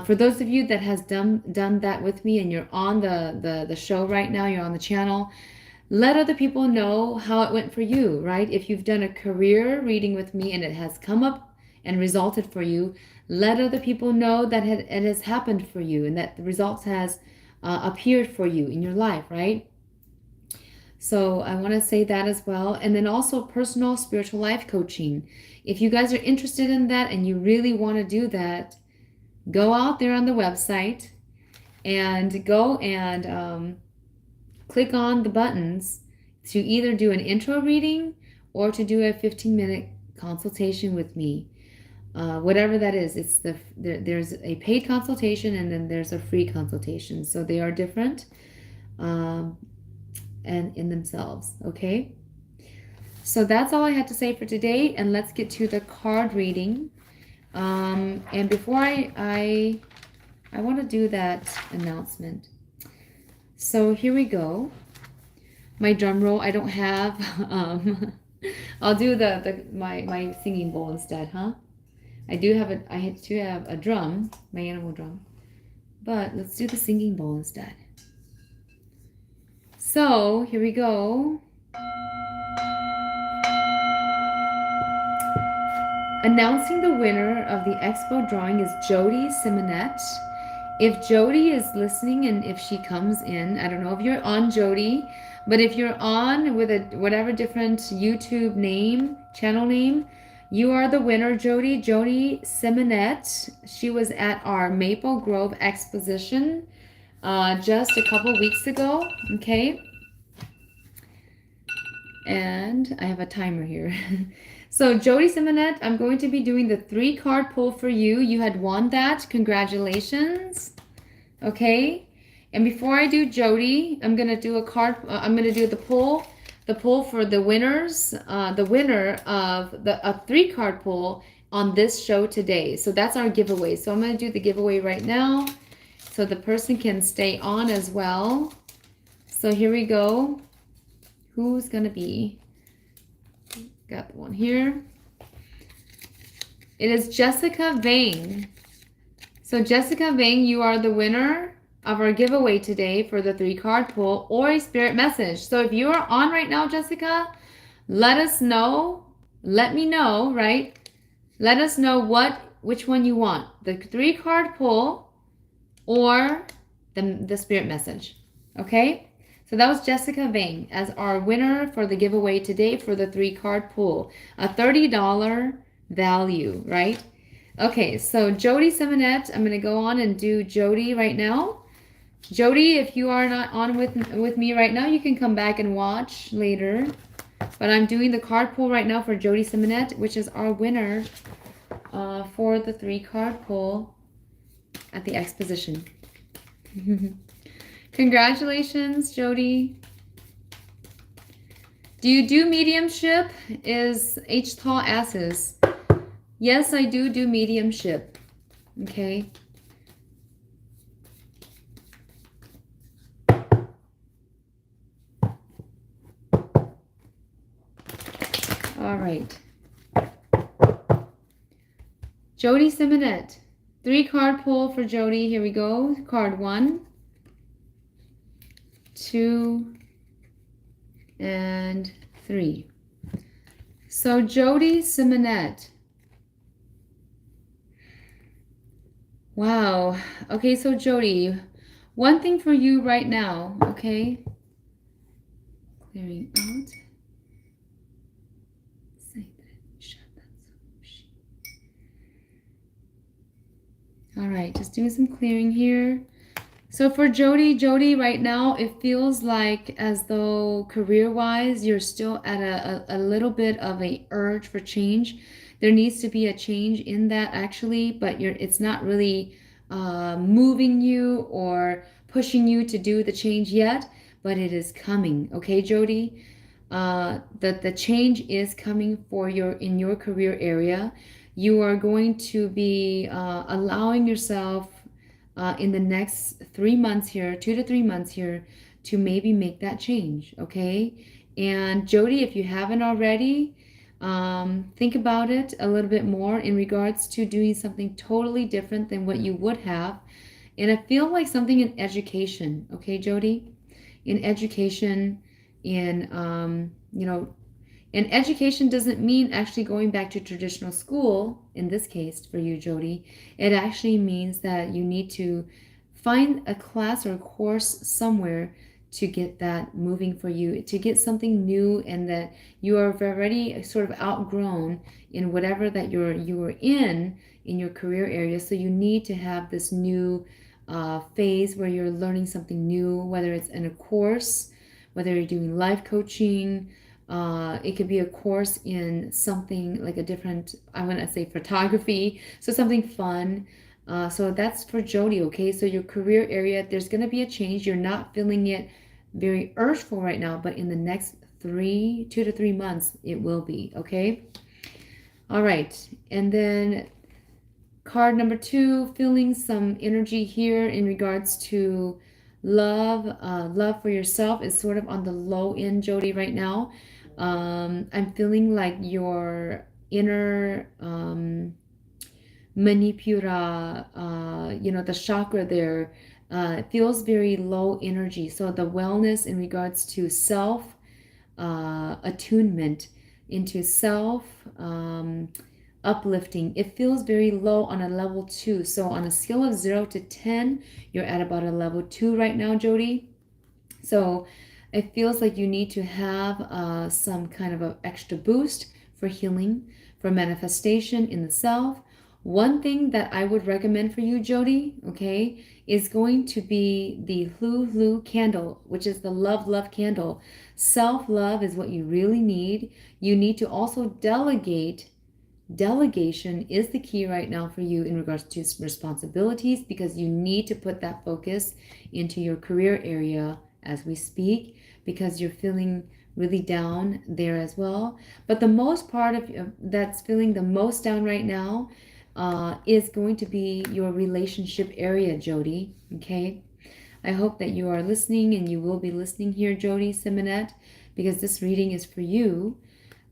For those of you that has done that with me, and you're on the show right now, you're on the channel, let other people know how it went for you, right? If you've done a career reading with me and it has come up and resulted for you, let other people know that it has happened for you, and that the results has appeared for you in your life, right? So I want to say that as well. And then also personal spiritual life coaching. If you guys are interested in that and you really want to do that, go out there on the website and go and click on the buttons to either do an intro reading or to do a 15-minute consultation with me. whatever that is. There's a paid consultation and then there's a free consultation. So they are different and in themselves, okay? So that's all I had to say for today, and let's get to the card reading. And before I want to do that announcement. So here we go. My drum roll I don't have. I'll do my singing bowl instead, huh? I do have a drum, my animal drum. But let's do the singing bowl instead. So here we go. Announcing the winner of the Expo drawing is Jody Simonette. If Jody is listening and if she comes in, I don't know if you're on Jody, but if you're on with a whatever different YouTube name, channel name, you are the winner, Jody. Jody Simonette. She was at our Maple Grove exposition just a couple weeks ago, okay? And I have a timer here. So Jody Simonette, I'm going to be doing the 3-card pull for you. You had won that. Congratulations. Okay. And before I do Jody, I'm going to do a card. I'm going to do the pull for the winners, the winner of a 3-card pull on this show today. So that's our giveaway. So I'm going to do the giveaway right now so the person can stay on as well. So here we go. Who's going to be? Got the one here. It is Jessica Vang. So Jessica Vang, you are the winner of our giveaway today for the 3-card pull or a spirit message. So if you are on right now, Jessica, let us know. Let me know, right? Let us know which one you want. The 3-card pull or the spirit message. Okay? So that was Jessica Vang as our winner for the giveaway today for the 3-card pull. A $30 value, right? Okay, so Jody Simonette, I'm going to go on and do Jody right now. Jody, if you are not on with me right now, you can come back and watch later. But I'm doing the card pull right now for Jody Simonette, which is our winner for the 3-card pull at the exposition. Congratulations, Jody. Do you do mediumship? Is H. Tall asses. Yes, I do mediumship. Okay. All right. Jody Simonette. 3-card pull for Jody. Here we go. Card 1, 2, and 3. So Jody Simonette. Wow. Okay, so Jody, one thing for you right now, okay? Clearing out. All right, just doing some clearing here. So for Jody right now, it feels like as though career-wise, you're still at a little bit of a urge for change. There needs to be a change in that actually, but it's not really moving you or pushing you to do the change yet, but it is coming. Okay, Jody? The change is coming in your career area. You are going to be allowing yourself in the next 3 months here, 2 to 3 months here, to maybe make that change, okay? And Jody, if you haven't already, think about it a little bit more in regards to doing something totally different than what you would have. And I feel like something in education, okay, Jody? In education, and education doesn't mean actually going back to traditional school, in this case for you, Jody. It actually means that you need to find a class or a course somewhere to get that moving for you, to get something new, and that you are already sort of outgrown in whatever that you are in your career area. So you need to have this new phase where you're learning something new, whether it's in a course, whether you're doing life coaching, It could be a course in something like a different, I want to say photography, so something fun. So that's for Jody, okay? So your career area, there's going to be a change. You're not feeling it very urgeful right now, but in the next 2 to 3 months, it will be, okay? All right. And then card number 2, feeling some energy here in regards to love. Love for yourself is sort of on the low end, Jody, right now. I'm feeling like your inner manipura, the chakra there, feels very low energy. So the wellness in regards to self attunement into self, uplifting. It feels very low on a level 2. So on a scale of 0 to 10, you're at about a level 2 right now, Jody. So it feels like you need to have some kind of an extra boost for healing, for manifestation in the self. One thing that I would recommend for you, Jody, okay, is going to be the Hu candle, which is the love candle. Self-love is what you really need. You need to also delegate. Delegation is the key right now for you in regards to responsibilities, because you need to put that focus into your career area as we speak, because you're feeling really down there as well. But the most part of that's feeling the most down right now is going to be your relationship area, Jody. Okay. I hope that you are listening, and you will be listening here, Jody Simonette, because this reading is for you.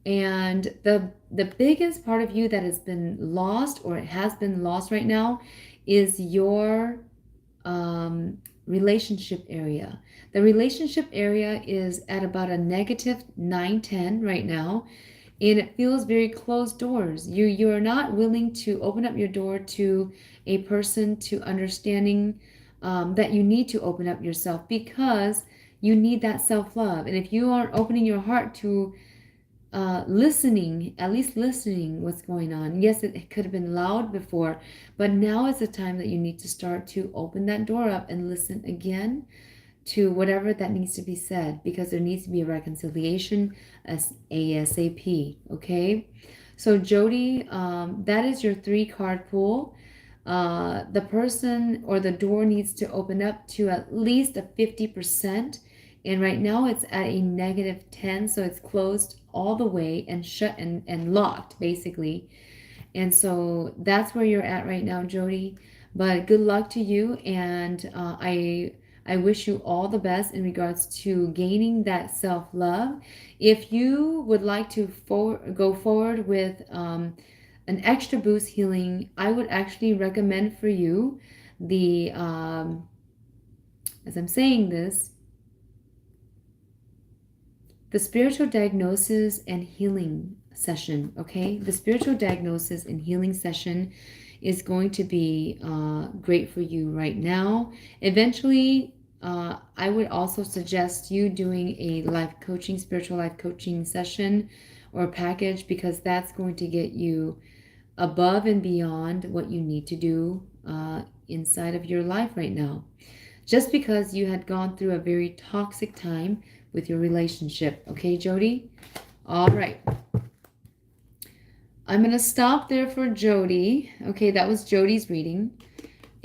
And the biggest part of you that has been lost, or it has been lost right now, is your relationship area. The relationship area is at about a negative 9-10 right now, and it feels very closed doors. You are not willing to open up your door to a person, to understanding that you need to open up yourself, because you need that self-love. And if you aren't opening your heart to listening, at least listening what's going on. Yes, it could have been loud before, but now is the time that you need to start to open that door up and listen again to whatever that needs to be said, because there needs to be a reconciliation as ASAP, okay? So Jody, that is your 3-card pool. The person or the door needs to open up to at least a 50%. And right now it's at a negative 10, so it's closed all the way and shut and locked, basically. And so that's where you're at right now, Jody. But good luck to you, and I wish you all the best in regards to gaining that self-love. If you would like to go forward with an extra boost healing, I would actually recommend for you the, as I'm saying this, the spiritual diagnosis and healing session, okay? The spiritual diagnosis and healing session is going to be great for you right now. Eventually, I would also suggest you doing a spiritual life coaching session or package, because that's going to get you above and beyond what you need to do inside of your life right now. Just because you had gone through a very toxic time with your relationship. Okay, Jody? All right. I'm going to stop there for Jody. Okay, that was Jody's reading.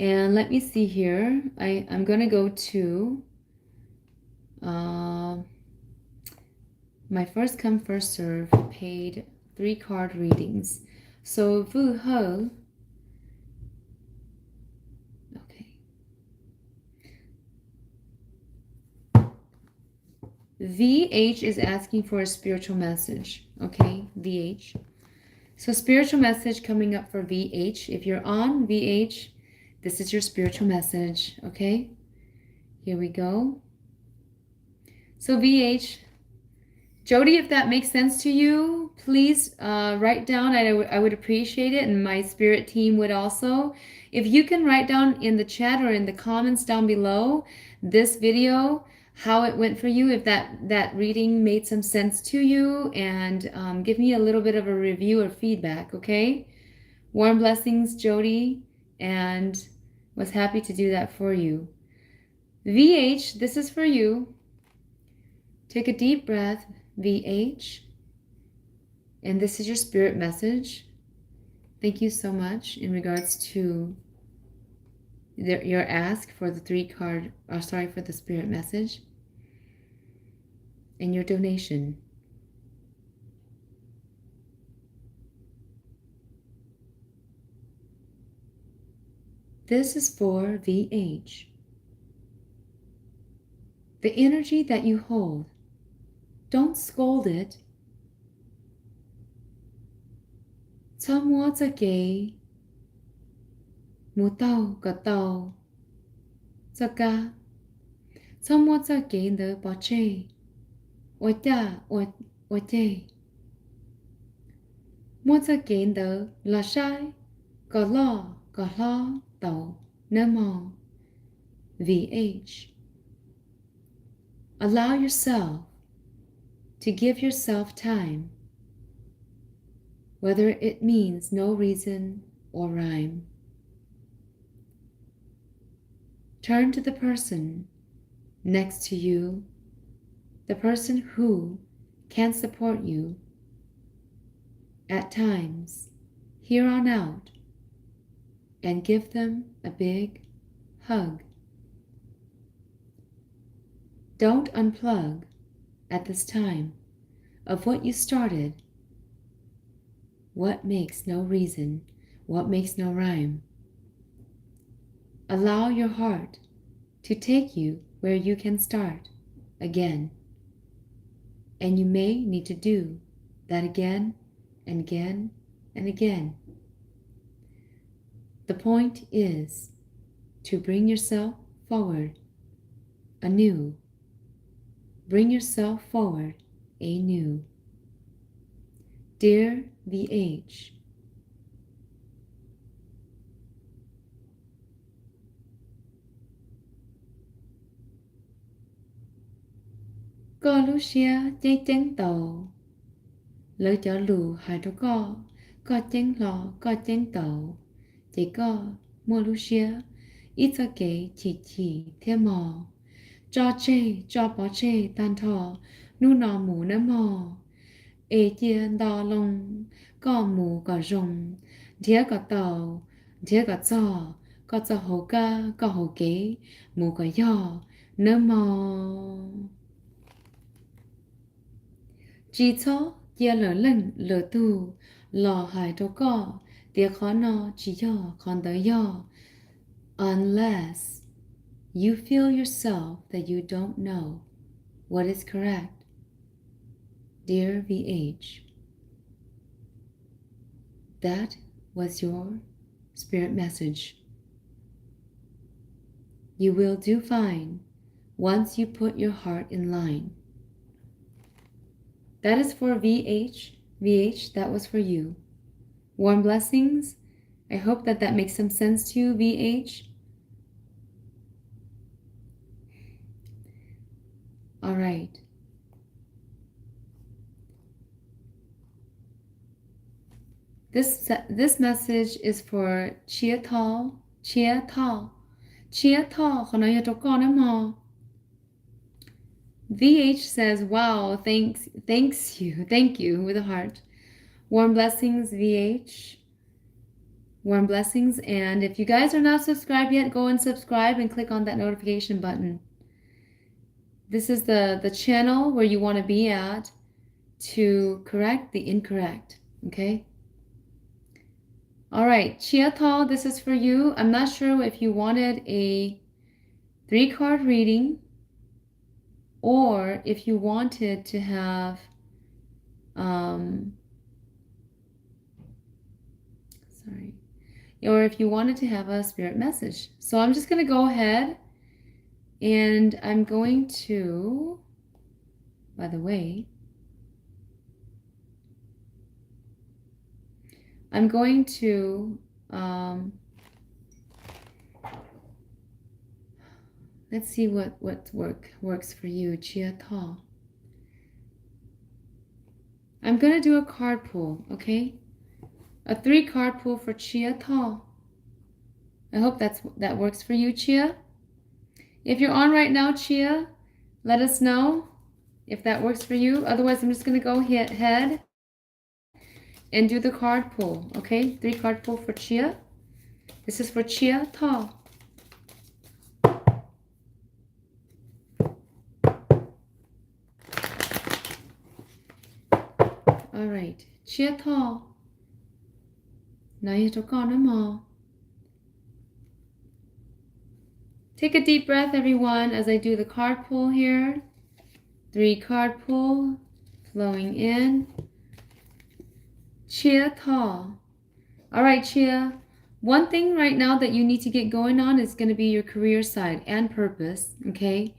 And let me see here. I'm going to go to my first come, first serve paid 3-card readings. So, Vu Ho. Okay. VH is asking for a spiritual message. Okay, VH. So spiritual message coming up for VH. If you're on VH, this is your spiritual message, okay? Here we go. So VH, Jody, if that makes sense to you, please write down. I would appreciate it, and my spirit team would also. If you can write down in the chat or in the comments down below this video, how it went for you, if that reading made some sense to you, and give me a little bit of a review or feedback, okay? Warm blessings, Jody, and was happy to do that for you. VH, this is for you. Take a deep breath. VH, and this is your spirit message. Thank you so much in regards to your ask for the for the spirit message and your donation. This is for VH. The energy that you hold, don't scold it. Somewhat gay, mutao gatao, saka, somewhat gay the bache, oita, oite, what's again the la shai, gala, tau, nemo, VH. Allow yourself to give yourself time, whether it means no reason or rhyme. Turn to the person next to you, the person who can support you at times, here on out, and give them a big hug. Don't unplug at this time of what you started. What makes no reason, what makes no rhyme. Allow your heart to take you where you can start again. And you may need to do that again and again and again. The point is to bring yourself forward anew. Bring yourself forward anew. Dear VH, có lúc xia cháy chén tàu, lỡ cho lù hai đứa có chén lò, có chén tàu, chỉ có mua lúc xia, ít cho kể chỉ thêm mò, cho bỏ chê tan thọ, nu nọ mù nếm mò, ê chia đo lông, có mù có rồng, đĩa có tàu, đĩa có cho hồ ca, có hồ kế, mù có giò, nếm mò. Chỉ cho chia lỡ lần lỡ tù lò hải đâu có tiếc khó nó chỉ do còn tới do unless you feel yourself that you don't know what is correct. Dear VH, that was your spirit message. You will do fine once you put your heart in line. That is for VH. VH, that was for you. Warm blessings. I hope that makes some sense to you, VH. All right. This message is for Chia Tall. VH says, wow, thank you, with a heart. Warm blessings, VH. Warm blessings. And if you guys are not subscribed yet, go and subscribe and click on that notification button. This is the channel where you want to be at to correct the incorrect, okay? All right, Chia Tall, this is for you. I'm not sure if you wanted a 3-card reading or if you wanted to have, or if you wanted to have a spirit message. So I'm just going to go ahead and I'm going to, by the way, I'm going to, let's see what works for you, Chia Tall. I'm going to do a card pull, okay? A 3-card pull for Chia Tall. I hope that works for you, Chia. If you're on right now, Chia, let us know. if that works for you. Otherwise, I'm just going to go ahead and do the card pull, okay? 3 card pull for Chia. This is for Chia Ta. All right, Chia Ta. Take a deep breath, everyone, as I do the card pull here. 3 card pull, flowing in. Chia Ta. All right, Chia. One thing right now that you need to get going on is going to be your career side and purpose, okay?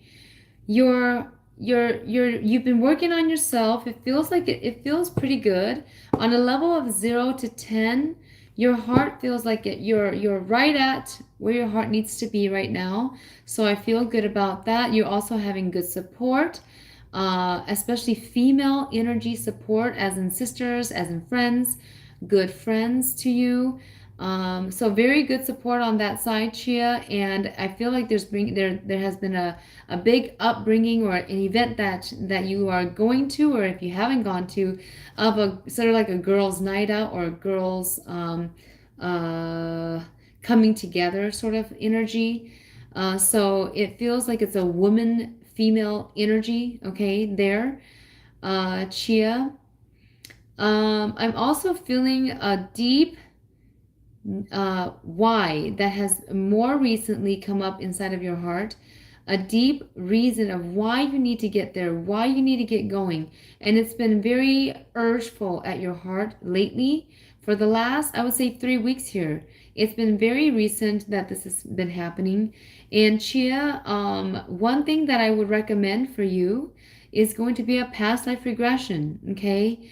You've been working on yourself. It feels like it feels pretty good. On a level of 0 to 10, your heart feels like you're right at where your heart needs to be right now. So I feel good about that. You're also having good support, especially female energy support, as in sisters, as in friends, good friends to you. So very good support on that side, Chia, and I feel like there has been a big upbringing or an event that you are going to, or if you haven't gone to, of a sort of like a girls' night out or a girls' coming together sort of energy. So it feels like it's a woman female energy, okay, there, Chia. I'm also feeling a deep why that has more recently come up inside of your heart, a deep reason of why you need to get there, why you need to get going. And it's been very urgeful at your heart lately for the last, I would say, 3 weeks here. It's been very recent that this has been happening. And Chia, one thing that I would recommend for you is going to be a past life regression, okay?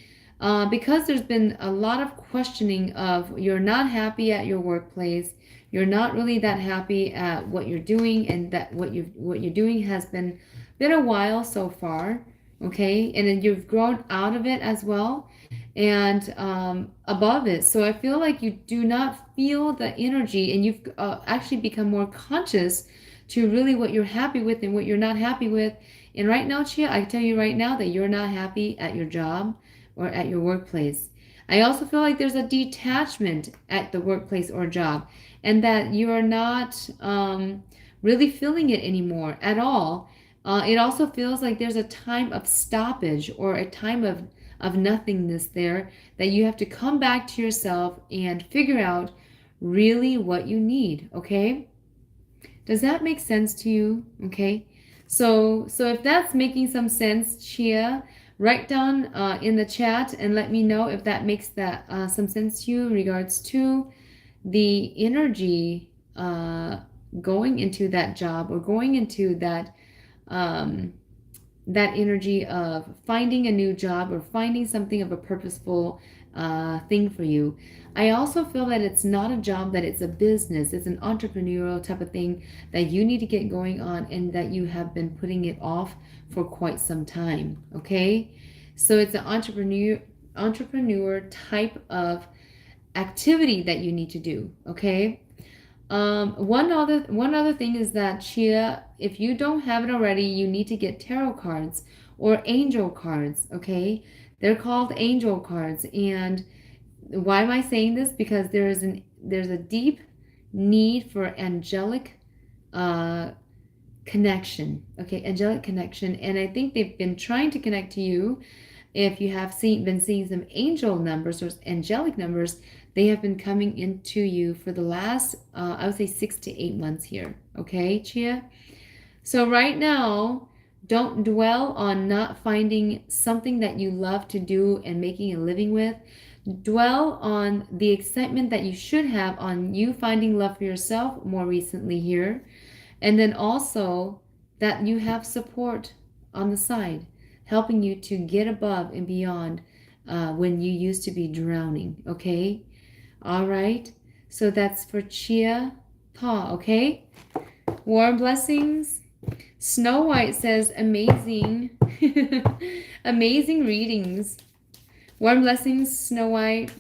Because there's been a lot of questioning of you're not happy at your workplace, you're not really that happy at what you're doing, and that what you're doing has been a while so far, okay, and then you've grown out of it as well, and above it. So I feel like you do not feel the energy, and you've actually become more conscious to really what you're happy with and what you're not happy with. And right now, Chia, I tell you right now that you're not happy at your job or at your workplace. I also feel like there's a detachment at the workplace or job, and that you are not really feeling it anymore at all. It also feels like there's a time of stoppage or a time of nothingness there, that you have to come back to yourself and figure out really what you need, okay? Does that make sense to you? Okay. So if that's making some sense, Chia, write down in the chat and let me know if that makes that some sense to you in regards to the energy going into that job or going into um, that energy of finding a new job or finding something of a purposeful thing for you. I also feel that it's not a job, that it's a business, it's an entrepreneurial type of thing that you need to get going on, and that you have been putting it off for quite some time, okay? So it's an entrepreneur type of activity that you need to do, okay? One other thing is that, Chia, if you don't have it already, you need to get tarot cards or angel cards, okay? They're called angel cards. And why am I saying this? Because there's a deep need for angelic uh connection, okay? Angelic connection. And I think they've been trying to connect to you. If you have been seeing some angel numbers or angelic numbers, they have been coming into you for the last, I would say, 6 to 8 months here. Okay, Chia? So right now, don't dwell on not finding something that you love to do and making a living with. Dwell on the excitement that you should have on you finding love for yourself more recently here. And then also that you have support on the side, helping you to get above and beyond when you used to be drowning, okay? All right. So that's for Chia Pa, okay? Warm blessings. Snow White says amazing, amazing readings. Warm blessings, Snow White.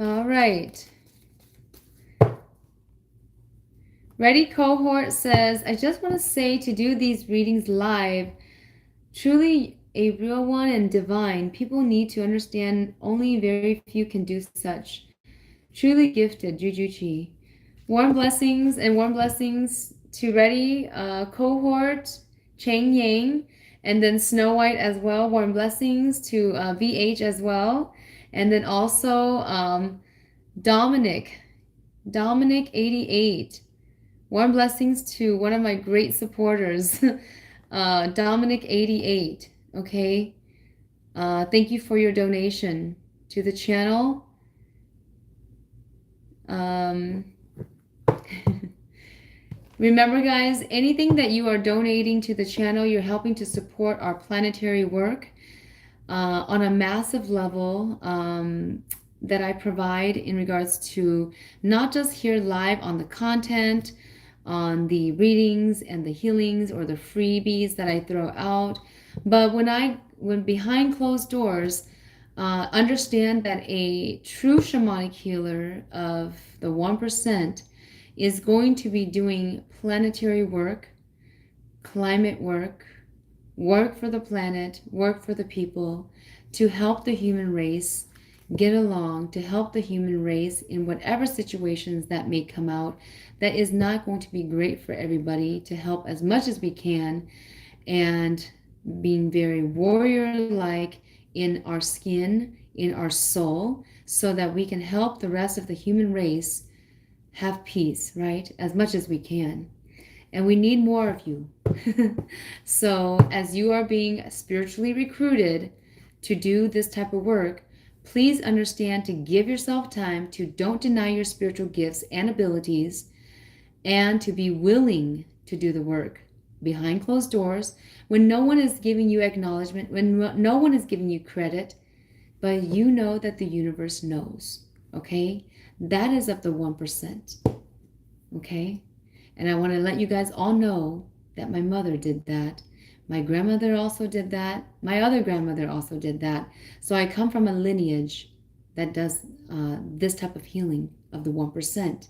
All right. Ready Cohort says, I just want to say to do these readings live, truly a real one and divine. People need to understand only very few can do such. Truly gifted, Jujuchi. Warm blessings to Ready Cohort, Chang Yang, and then Snow White as well. Warm blessings to VH as well. And then also Dominic, Dominic88. Warm blessings to one of my great supporters, Dominic88. Okay. Thank you for your donation to the channel. Remember, guys, anything that you are donating to the channel, you're helping to support our planetary work on a massive level that I provide in regards to not just here live on the content, on the readings and the healings or the freebies that I throw out, but when behind closed doors, understand that a true shamanic healer of the 1% is going to be doing planetary work, climate work, work for the planet, work for the people, to help the human race get along, to help the human race in whatever situations that may come out that is not going to be great for everybody, to help as much as we can, and being very warrior-like in our skin, in our soul, so that we can help the rest of the human race have peace, right? As much as we can. And we need more of you. So as you are being spiritually recruited to do this type of work, please understand to give yourself time to don't deny your spiritual gifts and abilities, and to be willing to do the work behind closed doors when no one is giving you acknowledgement, when no one is giving you credit, but you know that the universe knows, okay? That is of the 1%, okay? And I want to let you guys all know that my mother did that. My grandmother also did that. My other grandmother also did that. So I come from a lineage that does this type of healing of the 1%.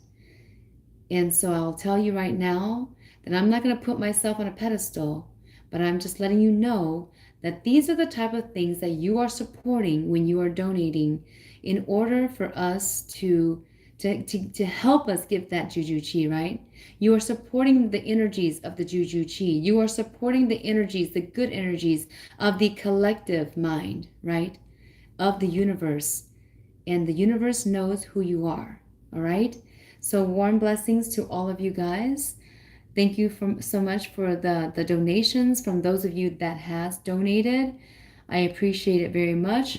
And so I'll tell you right now that I'm not going to put myself on a pedestal, but I'm just letting you know that these are the type of things that you are supporting when you are donating in order for us to help us give that Juju Chi, right? You are supporting the energies of the Juju Chi. You are supporting the energies, the good energies of the collective mind, right? Of the universe. And the universe knows who you are, all right? So warm blessings to all of you guys. Thank you so much for the donations from those of you that has donated. I appreciate it very much.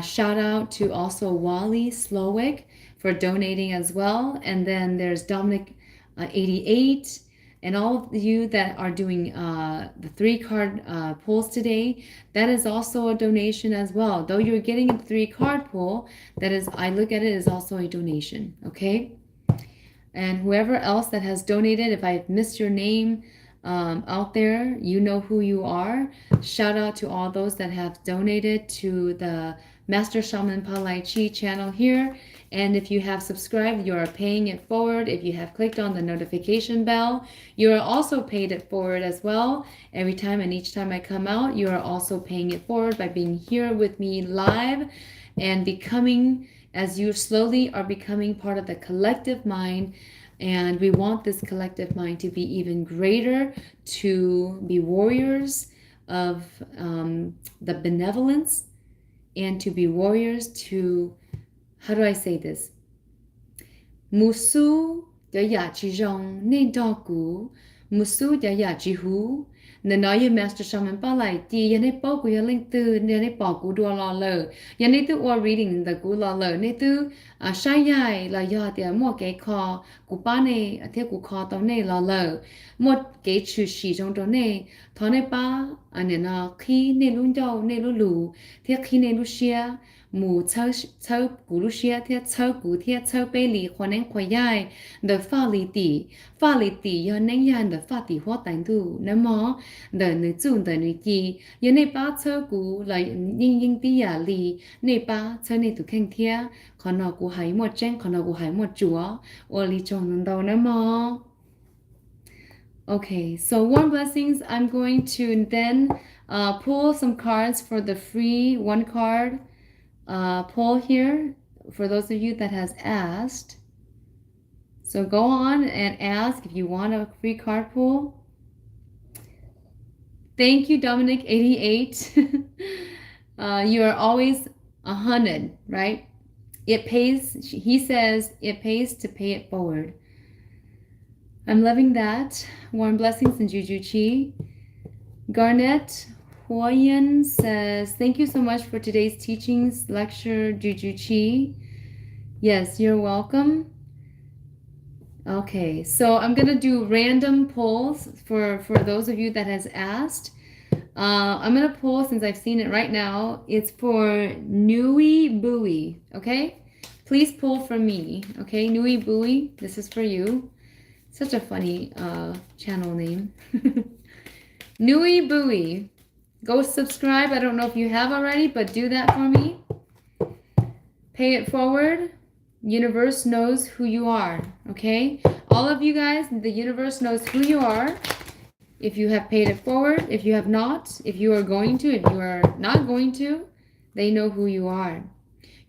Shout out to also Wally Slowick for donating as well. And then there's Dominic 88 and all of you that are doing the 3-card pulls today. That is also a donation as well. Though you're getting a 3-card pull, that is, I look at it as also a donation, okay? And whoever else that has donated, if I've missed your name out there, you know who you are. Shout out to all those that have donated to the Master Shaman Palai Chi channel here. And if you have subscribed, you are paying it forward. If you have clicked on the notification bell, you are also paid it forward as well. Every time and each time I come out, you are also paying it forward by being here with me live and becoming, as you slowly are becoming part of the collective mind. And we want this collective mind to be even greater, to be warriors of the benevolence, and to be warriors to, how do I say this? Musu de ya chi zhong ne dogu, musu de ya chi hu. The Naya Master Shaman Palai, the Yanepo, we are linked to Yanepo, Gudula Lo, Yanetu or reading the Gula Lo, Netu, a Shayai, La Yadia, Moke call, Gupane, a Teku call, Done La Lo, Mot Gate Shi Jong Done, Tonepa, and in a key Nelundo, Nelulu, Teki Nelucia. Mù chau cú xia thiết chau cú thiết chau bê lì khoa nén khoa yai the pha lì tỉ yo nén yan the pha tỉ hoa tánh tu nè mò the nữ chung the nữ chi yo nè ba chau cú là yin tỉ ya lì nè ba chau nè tu khen thia còn nó cú hải một chen còn nó cú hải một chúa ô lì chong nè đâu nè mò Okay, so warm blessings. I'm going to then pull some cards for the free one card pull here for those of you that has asked. So go on and ask if you want a free card pull. Thank you, Dominic88. You are always 100, right? It pays, he says, it pays to pay it forward. I'm loving that. Warm blessings and Juju Chi. Garnet Hoyen says, thank you so much for today's teachings, lecture, Juju Chi. Yes, you're welcome. Okay, so I'm going to do random polls for those of you that has asked. I'm going to pull, since I've seen it right now, it's for Nui Bui, okay? Please pull for me, okay? Nui Bui, this is for you. Such a funny channel name. Nui Bui. Go subscribe. I don't know if you have already, but do that for me. Pay it forward. Universe knows who you are, okay? All of you guys, the universe knows who you are. If you have paid it forward, if you have not, if you are going to, if you are not going to, they know who you are.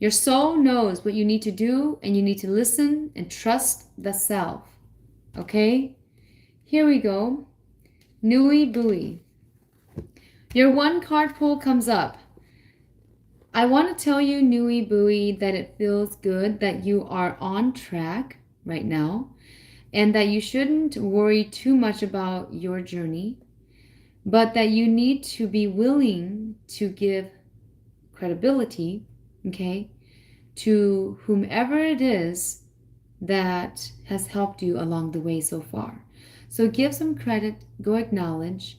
Your soul knows what you need to do, and you need to listen and trust the self, okay? Here we go. Nui Bui. Your one card pull comes up. I want to tell you, Nui Bui, that it feels good that you are on track right now and that you shouldn't worry too much about your journey, but that you need to be willing to give credibility, okay, to whomever it is that has helped you along the way so far. So give some credit, go acknowledge,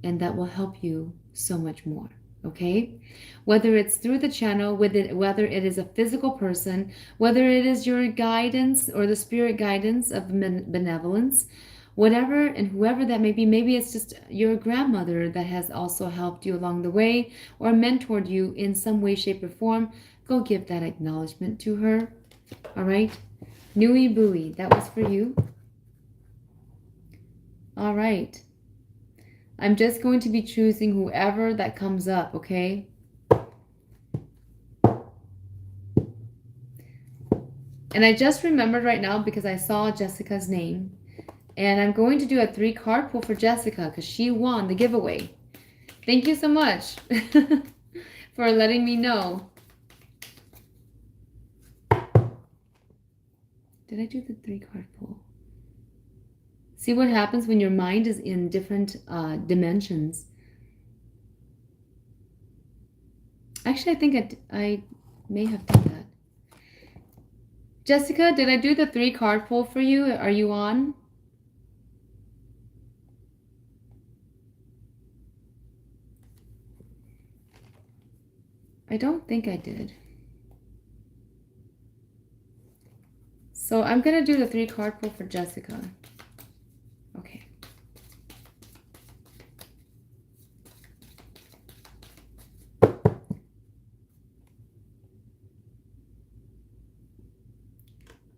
and that will help you so much more, okay? Whether it's through the channel, whether it is a physical person, whether it is your guidance or the spirit guidance of benevolence, whatever and whoever that may be, maybe it's just your grandmother that has also helped you along the way or mentored you in some way, shape, or form, go give that acknowledgement to her, all right? Nui Bui, that was for you. All right. I'm just going to be choosing whoever that comes up, okay? And I just remembered right now because I saw Jessica's name. And I'm going to do a 3-card pull for Jessica because she won the giveaway. Thank you so much for letting me know. Did I do the 3-card pull? See what happens when your mind is in different dimensions. Actually, I think I may have done that. Jessica, did I do the 3-card pull for you? Are you on? I don't think I did. So I'm going to do the 3-card pull for Jessica. Okay.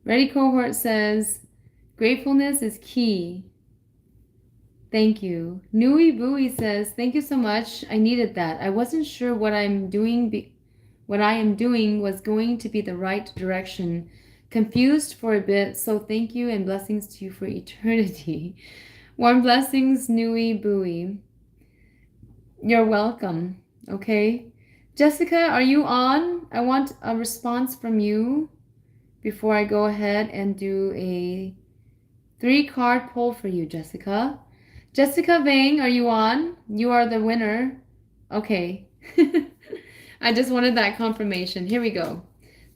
Ready Cohort says, gratefulness is key. Thank you. Nui Bui says, thank you so much. I needed that. I wasn't sure what I am doing was going to be the right direction. Confused for a bit, so thank you and blessings to you for eternity. Warm blessings, Nui Bui. You're welcome. Okay. Jessica, are you on? I want a response from you before I go ahead and do a 3-card pull for you, Jessica. Jessica Vang, are you on? You are the winner. Okay. I just wanted that confirmation. Here we go.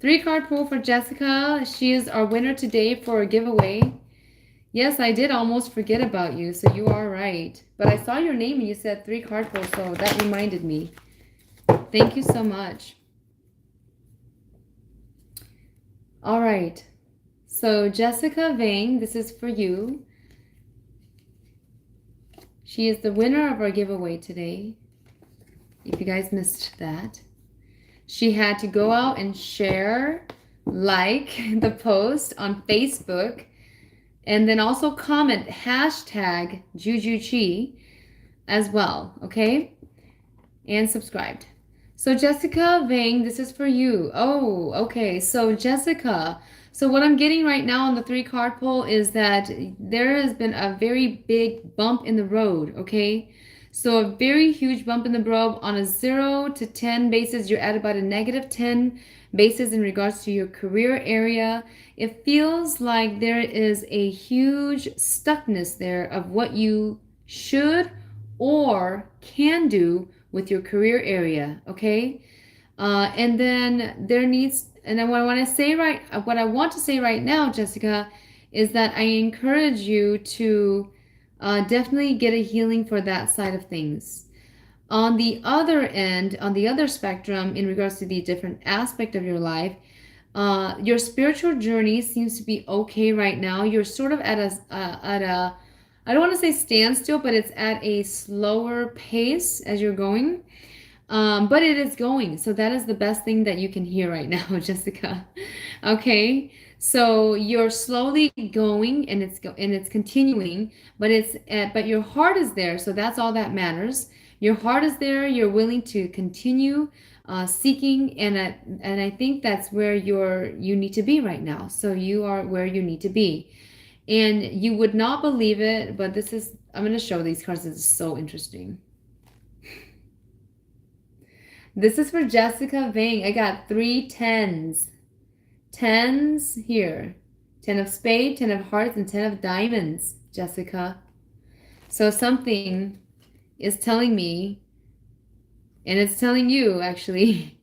3-card pull for Jessica. She is our winner today for a giveaway. Yes, I did almost forget about you, so you are right. But I saw your name and you said 3-card pull, so that reminded me. Thank you so much. All right. So Jessica Vang, this is for you. She is the winner of our giveaway today. If you guys missed that. She had to go out and share, like the post on Facebook And then also comment hashtag JujuChi as well, okay? And subscribed. So Jessica Vang, this is for you. Oh, okay. So Jessica, so what I'm getting right now on the 3 card pull is that there has been a very big bump in the road, okay? So a very huge bump in the road on a 0 to 10 basis. You're at about a -10 basis in regards to your career area. It feels like there is a huge stuckness there of what you should or can do with your career area, okay? And then there needs, and then what I want to say right now, Jessica, is that I encourage you to definitely get a healing for that side of things. On the other end, on the other spectrum, in regards to the different aspect of your life, your spiritual journey seems to be okay right now. You're sort of at a I don't want to say standstill, but it's at a slower pace as you're going. But it is going. So that is the best thing that you can hear right now, Jessica. Okay. So you're slowly going and it's continuing, but but your heart is there. So that's all that matters. Your heart is there. You're willing to continue seeking, and I think that's where you need to be right now. So you are where you need to be. And you would not believe it, but I'm going to show these cards. This is so interesting. This is for Jessica Vang. I got 3 tens. Tens here. 10 of spades, 10 of hearts, and 10 of diamonds, Jessica. So something is telling me, and it's telling you actually,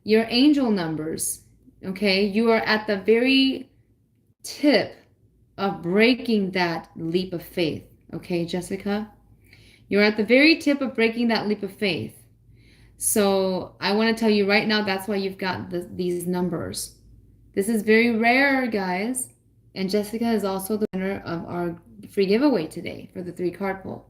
your angel numbers, okay? You are at the very tip of breaking that leap of faith, okay, Jessica? You're at the very tip of breaking that leap of faith. So I want to tell you right now, that's why you've got these numbers. This is very rare, guys. And Jessica is also the winner of our free giveaway today for the 3 card pull.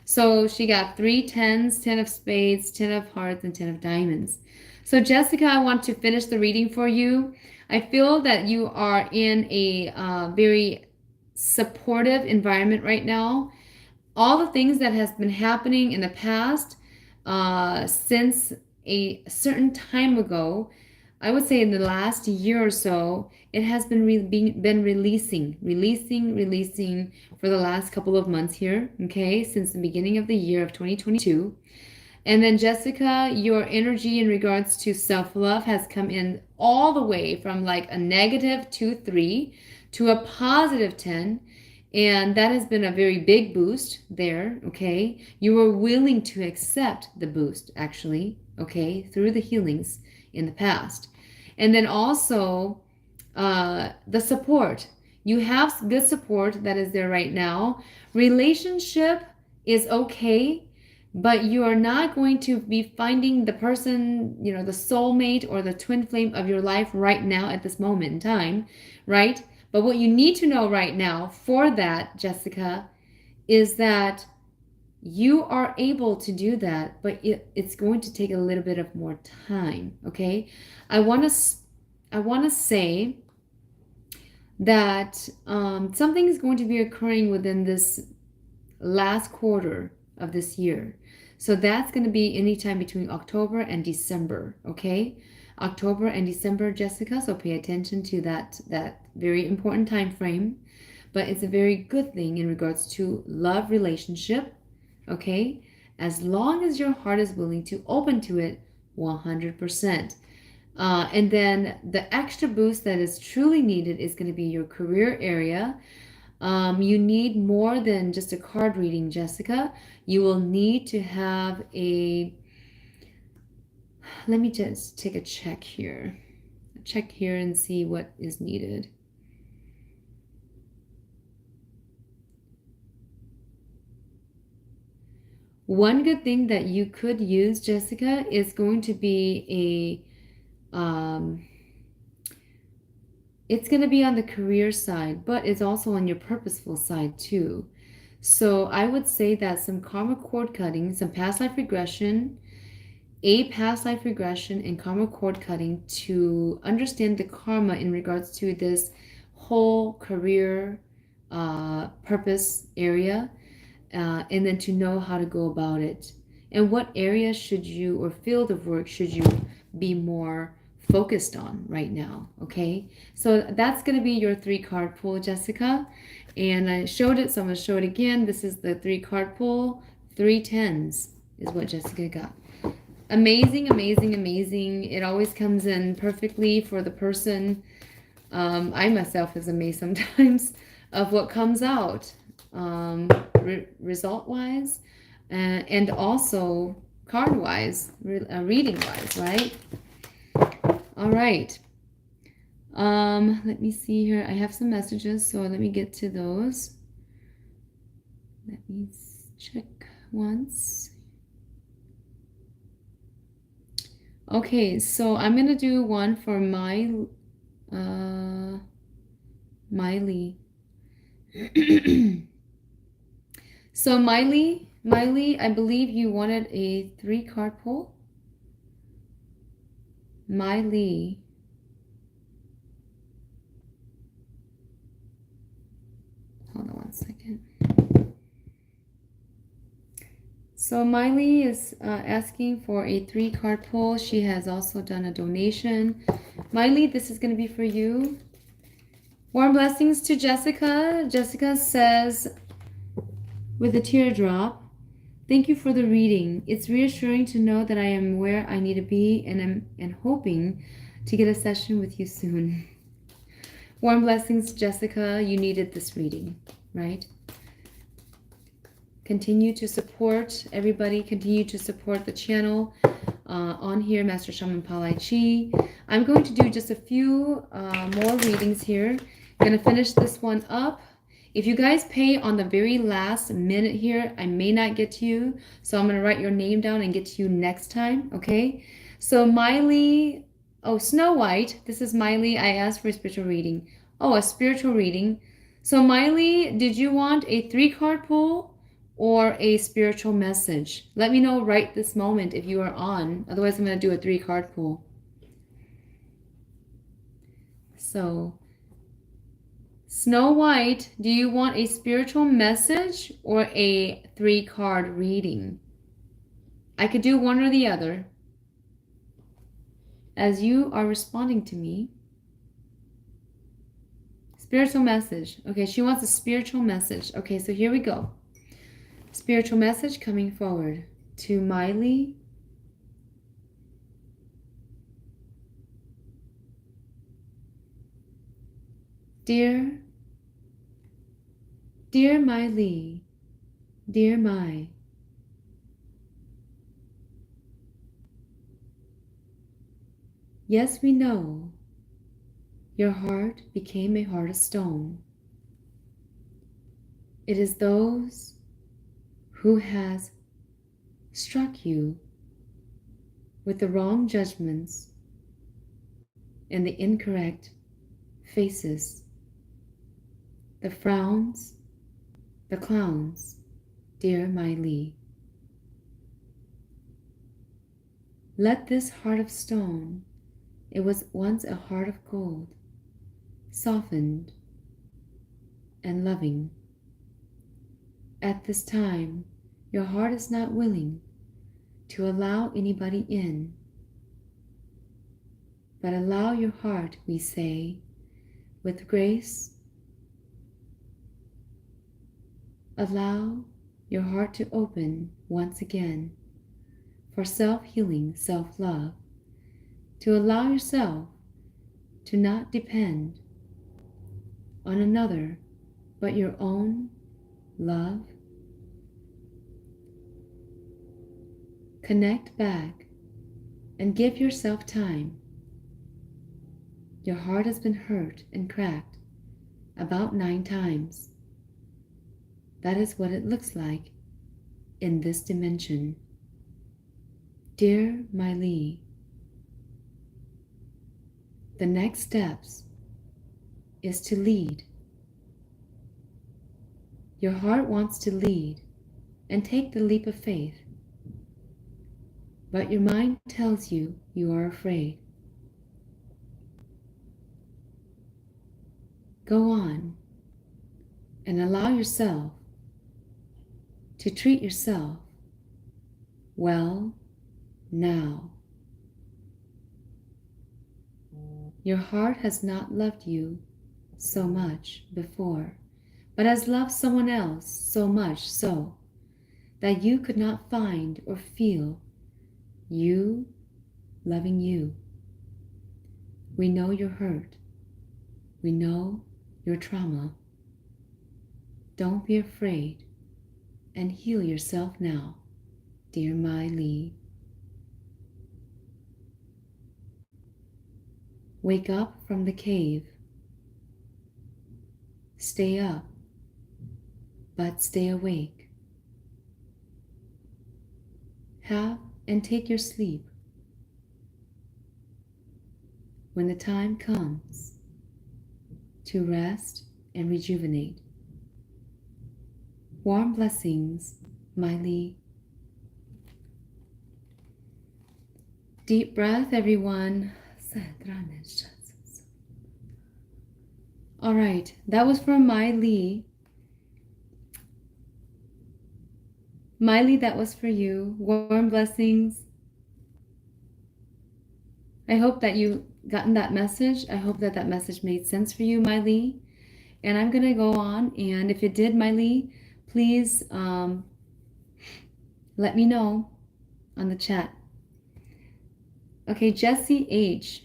So she got 3 tens, 10 of spades, 10 of hearts, and 10 of diamonds. So Jessica, I want to finish the reading for you. I feel that you are in a very supportive environment right now. All the things that has been happening in the past since a certain time ago, I would say in the last year or so, it has been releasing for the last couple of months here, okay, since the beginning of the year of 2022. And then Jessica, your energy in regards to self-love has come in all the way from like a -2, 3 to a +10. And that has been a very big boost there, okay? You were willing to accept the boost, actually, okay, through the healings in the past. And then also the support. You have good support that is there right now. Relationship is okay, but you are not going to be finding the person, the soulmate or the twin flame of your life right now at this moment in time, right? But what you need to know right now for that, Jessica, is that you are able to do that, but it's going to take a little bit of more time, okay? I want to say that something is going to be occurring within this last quarter of this year. So that's going to be anytime between October and December, okay? October and December, Jessica, so pay attention to that very important time frame. But it's a very good thing in regards to love relationship, okay? As long as your heart is willing to open to it 100%. And then the extra boost that is truly needed is going to be your career area. You need more than just a card reading, Jessica. You will need to have let me just take a check here. Check here and see what is needed. One good thing that you could use, Jessica, is going to be it's going to be on the career side, but it's also on your purposeful side too. So I would say that some karma cord cutting, some past life regression, and karma cord cutting to understand the karma in regards to this whole career purpose area, and then to know how to go about it. And what area should you, or field of work should you be more focused on right now? Okay, so that's going to be your 3-card pull, Jessica. And I showed it, so I'm going to show it again. This is the 3-card pull. 3 tens is what Jessica got. Amazing, amazing, amazing. It always comes in perfectly for the person. I myself is amazed sometimes of what comes out, result-wise, and also card-wise, reading-wise, right? All right. Let me see here. I have some messages, so let me get to those. Let me check once. Okay, so I'm gonna do one for Miley. So Miley, I believe you wanted a 3-card pull. Miley. Hold on one second. So Miley is asking for a 3-card pull. She has also done a donation. Miley, this is going to be for you. Warm blessings to Jessica. Jessica says, with a teardrop, thank you for the reading. It's reassuring to know that I am where I need to be, and I'm hoping to get a session with you soon. Warm blessings, Jessica. You needed this reading, right? Continue to support everybody. Continue to support the channel on here, Master Shaman Palai Chi. I'm going to do just a few more readings here. I'm going to finish this one up. If you guys pay on the very last minute here, I may not get to you. So I'm going to write your name down and get to you next time, okay? So Miley, oh, Snow White. This is Miley. I asked for a spiritual reading. Oh, a spiritual reading. So Miley, did you want a 3-card pull or a spiritual message? Let me know right this moment if you are on. Otherwise, I'm going to do a 3-card pull. So, Snow White, do you want a spiritual message or a 3-card reading? I could do one or the other. As you are responding to me. Spiritual message. Okay, she wants a spiritual message. Okay, so here we go. Spiritual message coming forward to Miley. Dear Miley, dear Mai, yes, we know your heart became a heart of stone. It is those who has struck you with the wrong judgments and the incorrect faces, the frowns, the clowns, dear Miley. Let this heart of stone, it was once a heart of gold, softened and loving. At this time, your heart is not willing to allow anybody in, but allow your heart, we say, with grace. Allow your heart to open once again for self-healing, self-love, to allow yourself to not depend on another, but your own love. Connect back and give yourself time. Your heart has been hurt and cracked about 9 times. That is what it looks like in this dimension. Dear Miley, the next steps is to lead. Your heart wants to lead and take the leap of faith, but your mind tells you you are afraid. Go on. and allow yourself to treat yourself well now. Your heart has not loved you so much before, but has loved someone else so much so that you could not find or feel you loving you. We know your hurt. We know your trauma. Don't be afraid and heal yourself now, dear My Lee. Wake up from the cave. Stay up, but stay awake. Have and take your sleep. When the time comes to rest and rejuvenate. Warm blessings, My Lee. Deep breath, everyone. All right, that was from My Lee. My Lee, that was for you. Warm blessings. I hope that you gotten that message. I hope that that message made sense for you, My Lee. And I'm going to go on, and if it did, My Lee, please let me know on the chat. Okay, Jesse H.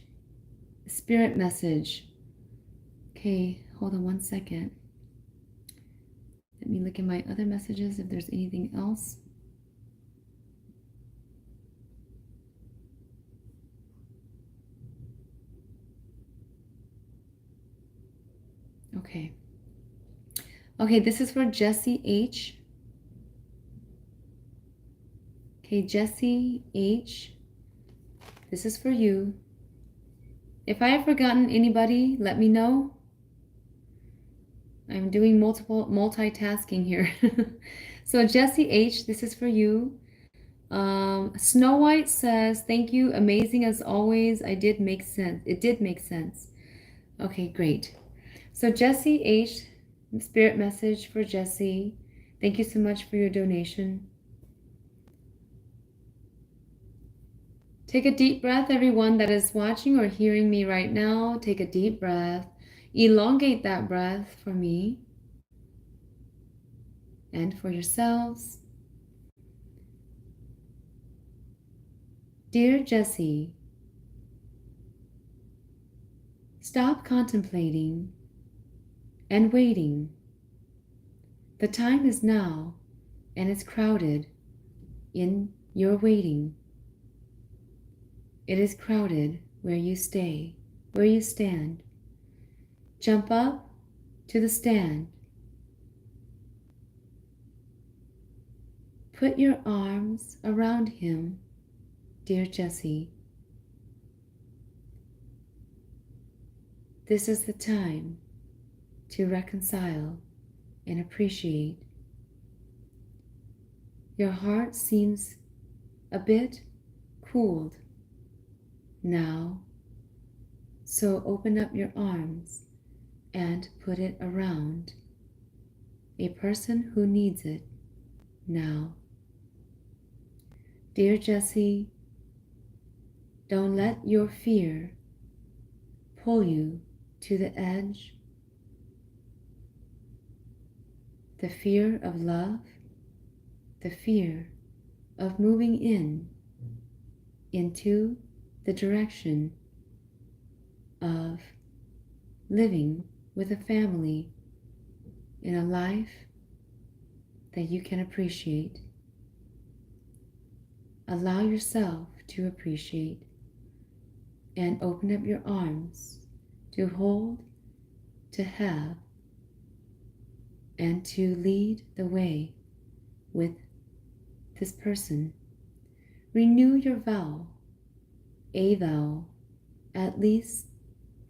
Spirit message. Okay, hold on one second. Let me look at my other messages if there's anything else. Okay. Okay, this is for Jesse H. Okay, Jesse H. This is for you. If I have forgotten anybody, let me know. I'm doing multitasking here. So Jesse H, this is for you. Snow White says, thank you, amazing as always. It did make sense. Okay, great. So Jesse H, spirit message for Jesse. Thank you so much for your donation. Take a deep breath, everyone that is watching or hearing me right now. Take a deep breath. Elongate that breath for me and for yourselves. Dear Jesse, stop contemplating and waiting. The time is now, and it's crowded in your waiting. It is crowded where you stand. Jump up to the stand. Put your arms around him, dear Jesse. This is the time to reconcile and appreciate. Your heart seems a bit cooled now, so open up your arms and put it around a person who needs it now. Dear Jesse, don't let your fear pull you to the edge. The fear of love, the fear of moving into the direction of living with a family in a life that you can appreciate. Allow yourself to appreciate and open up your arms to hold, to have, and to lead the way with this person. Renew your vow, a vow, at least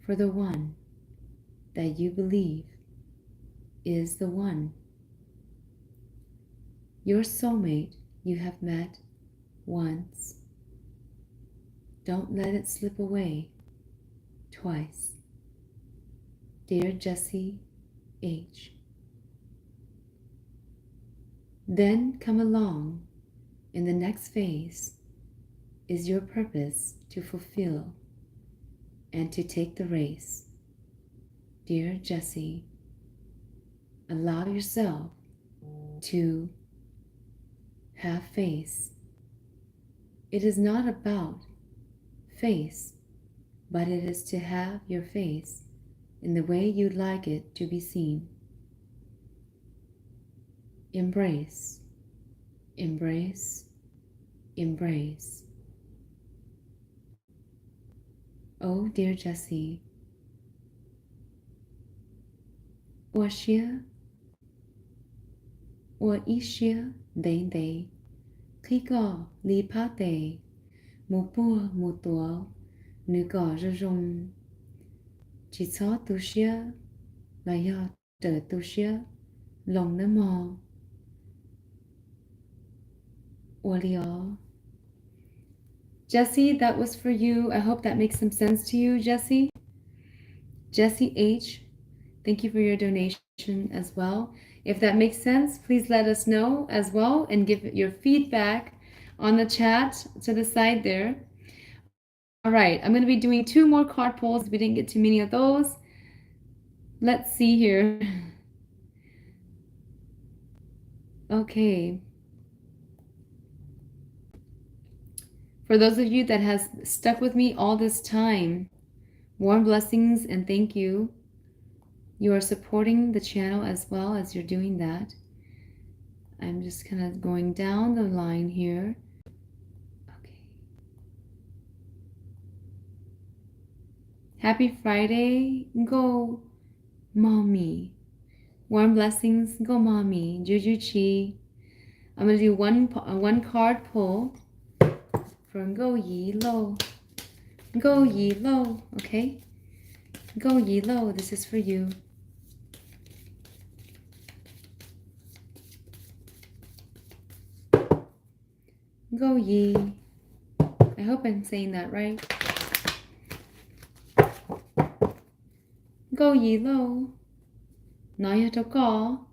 for the one that you believe is the one. Your soulmate you have met once. Don't let it slip away twice. Dear Jesse H. Then come along in the next phase is your purpose to fulfill and to take the race. Dear Jessie, allow yourself to have faith. It is not about faith, but it is to have your face in the way you'd like it to be seen. Embrace, embrace, embrace. Oh, dear Jessie, 我一些 khi có li pa tề một bùa một tổ nữ có rơ rung chỉ số tu xia là do trở tu xia lòng nó mò Olio. Jessie, that was for you. I hope that makes some sense to you, Jessie. Jessie H, thank you for your donation as well. If that makes sense, please let us know as well and give your feedback on the chat to the side there. All right, I'm going to be doing 2 more card pulls. We didn't get too many of those. Let's see here. Okay. For those of you that has stuck with me all this time, warm blessings and thank you. You are supporting the channel as well as you're doing that. I'm just kind of going down the line here. Okay. Happy Friday. Go, mommy. Warm blessings. Go, mommy. Juju Chi. I'm going to do one card pull from Go Yi Lo. Go Yi Lo. Okay. Go Yi Lo. This is for you. Go Yi. I hope I'm saying that right. Go Yi Lo. Naya to go.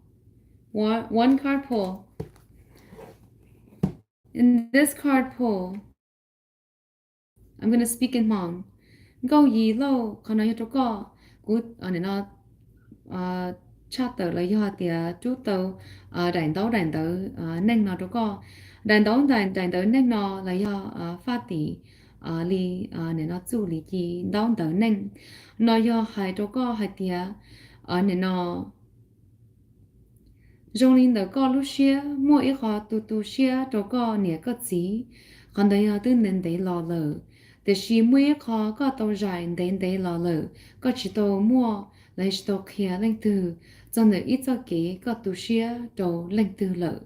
One card pull. In this card pull, I'm going to speak in Hmong. Go Yi Lo. Naya to go. Good. Chat tờ lời do thì chú tờ đàn tấu nên nó đó có đàn tấu nên nó là do phát tỷ li nên nó chú li chi đón tờ nên nó do hai đó có hai tia nên nó dùng linh đó có lúc xưa mỗi ít họ tu xưa đó có nè có gì còn đây từ nên để lo lờ để xí mỗi họ có tàu dài để lo lờ có chỉ tàu mua lấy chỉ tàu kia lên từ cho nên ít cho kế có tu xưa đồ lên từ lợ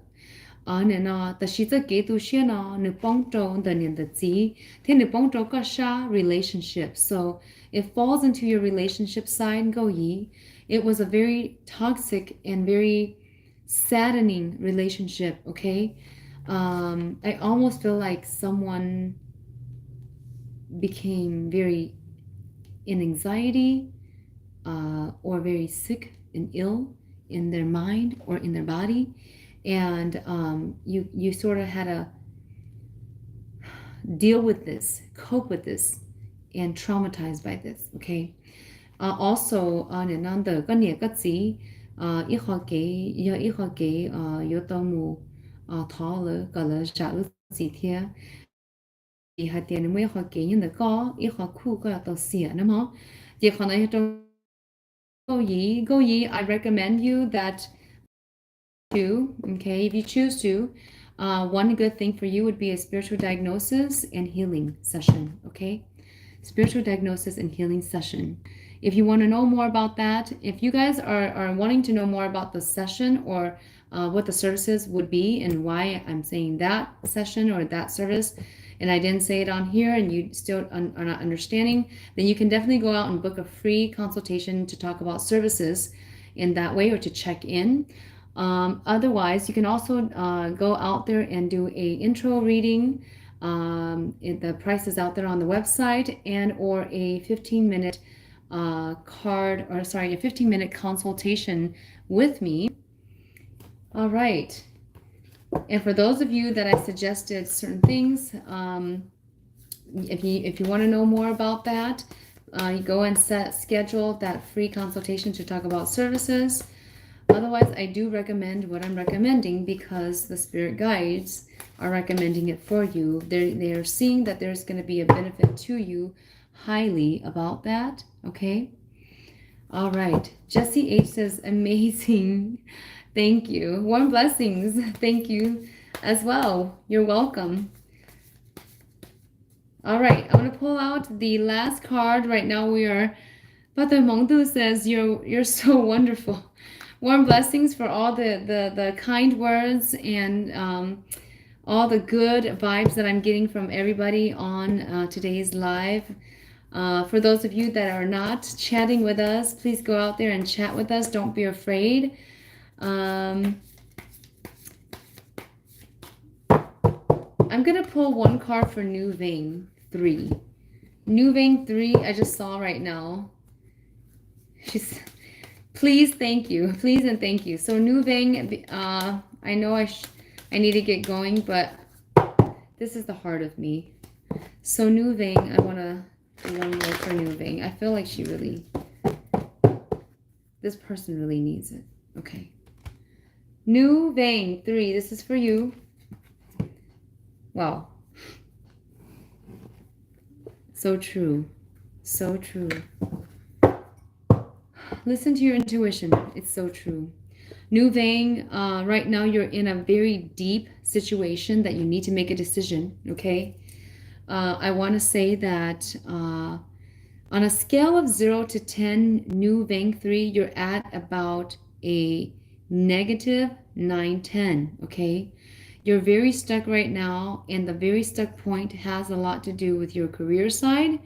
nên nó ta chỉ cho kế tu xưa nó nếu bông trâu để nên được gì thế nếu bông trâu có sa relationship so it falls into your relationship side go yi it was a very toxic and very saddening relationship okay I almost feel like someone became very in anxiety or very sick and ill in their mind or in their body and you sort of had to deal with this, cope with this and traumatized by this okay also nên non từ có nhiều cái gì ít họ kể do ít họ kể yếu tố mù thọ lỡ gọi là trả lỡ gì thế thì hai tiền mới họ kể nhưng có ít họ khu có tàu xỉa nữa mà chỉ còn lại trong go ye I recommend you that too okay if you choose to one good thing for you would be a spiritual diagnosis and healing session okay spiritual diagnosis and healing session. If you want to know more about that, if you guys are wanting to know more about the session or what the services would be and why I'm saying that session or that service, and I didn't say it on here and you still are not understanding, then you can definitely go out and book a free consultation to talk about services in that way or to check in. Otherwise, you can also go out there and do a intro reading. The price is out there on the website and or a 15-minute a 15-minute consultation with me. All right. And for those of you that I suggested certain things, if you want to know more about that, you go and schedule that free consultation to talk about services. Otherwise, I do recommend what I'm recommending because the spirit guides are recommending it for you. They're seeing that there's going to be a benefit to you highly about that. Okay. All right. Jesse H says, amazing. Thank you. Warm blessings. Thank you as well. You're welcome. All right. I'm going to pull out the last card. Right now we are, Father Mengdu says, you're so wonderful. Warm blessings for all the kind words and all the good vibes that I'm getting from everybody on today's live. For those of you that are not chatting with us, please go out there and chat with us. Don't be afraid. I'm going to pull one card for New Vein 3. New Vein 3, I just saw right now. She's... Please, thank you. Please and thank you. So New Vein, I know I need to get going, but this is the heart of me. So New Vein, I want to do one more for New Vein. I feel like she really, this person really needs it. Okay. New Vein 3, this is for you. Wow. So true. So true. Listen to your intuition. It's so true. New Vein, right now you're in a very deep situation that you need to make a decision, okay? I want to say that on a scale of 0 to 10, New Vein 3, you're at about a negative 9, 10, okay? You're very stuck right now, and the very stuck point has a lot to do with your career side.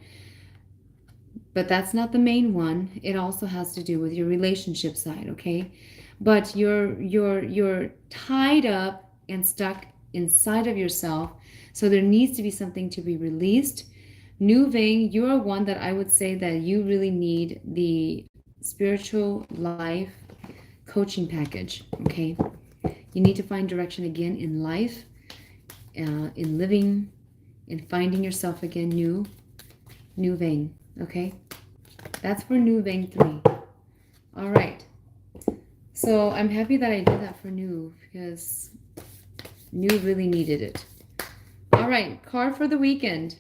But that's not the main one. It also has to do with your relationship side, okay? But you're tied up and stuck inside of yourself. So there needs to be something to be released. New Vein, you're one that I would say that you really need the spiritual life coaching package, okay? You need to find direction again in life, in living, in finding yourself again, New Vein, okay? That's for New Vein 3. All right. So I'm happy that I did that for New because New really needed it. All right. Card for the weekend.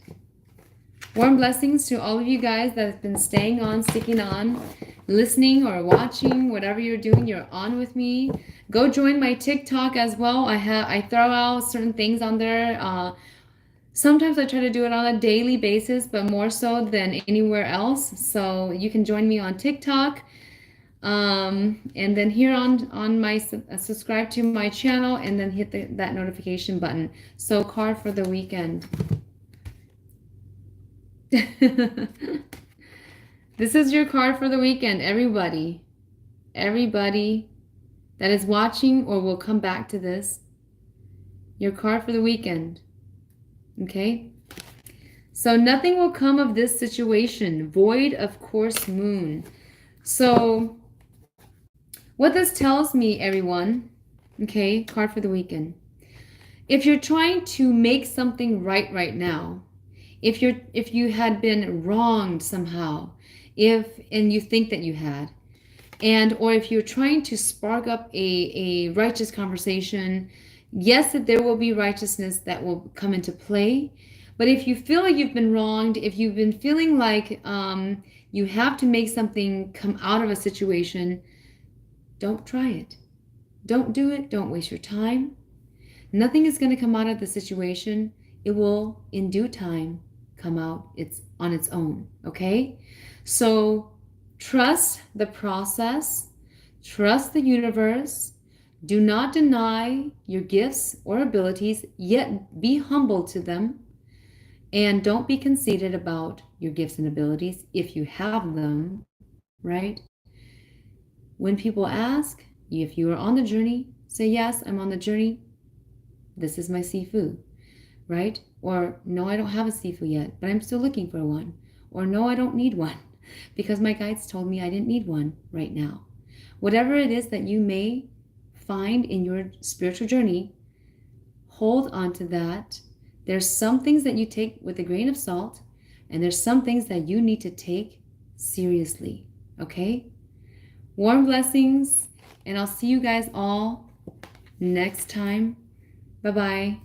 Warm blessings to all of you guys that have been staying on, sticking on, listening or watching, whatever you're doing, you're on with me. Go join my TikTok as well. I throw out certain things on there. Sometimes I try to do it on a daily basis, but more so than anywhere else. So you can join me on TikTok. And then here on my subscribe to my channel and then hit that notification button. So card for the weekend. This is your card for the weekend, everybody. Everybody that is watching or will come back to this. Your card for the weekend. Okay? So nothing will come of this situation. Void of course moon. So what this tells me, everyone, okay, card for the weekend. If you're trying to make something right now, if you had been wronged somehow, and you think that you had, or if you're trying to spark up a righteous conversation, yes, that there will be righteousness that will come into play. But if you feel like you've been wronged, if you've been feeling like you have to make something come out of a situation, don't try it. Don't do it. Don't waste your time. Nothing is going to come out of the situation. It will, in due time, come out on its own, okay? So trust the process. Trust the universe. Do not deny your gifts or abilities, yet be humble to them. And don't be conceited about your gifts and abilities if you have them, right? When people ask, if you are on the journey, say, yes, I'm on the journey. This is my sifu, right? Or, no, I don't have a sifu yet, but I'm still looking for one. Or, no, I don't need one because my guides told me I didn't need one right now. Whatever it is that you may find in your spiritual journey, hold on to that. There's some things that you take with a grain of salt, and there's some things that you need to take seriously, okay? Warm blessings, and I'll see you guys all next time. Bye-bye.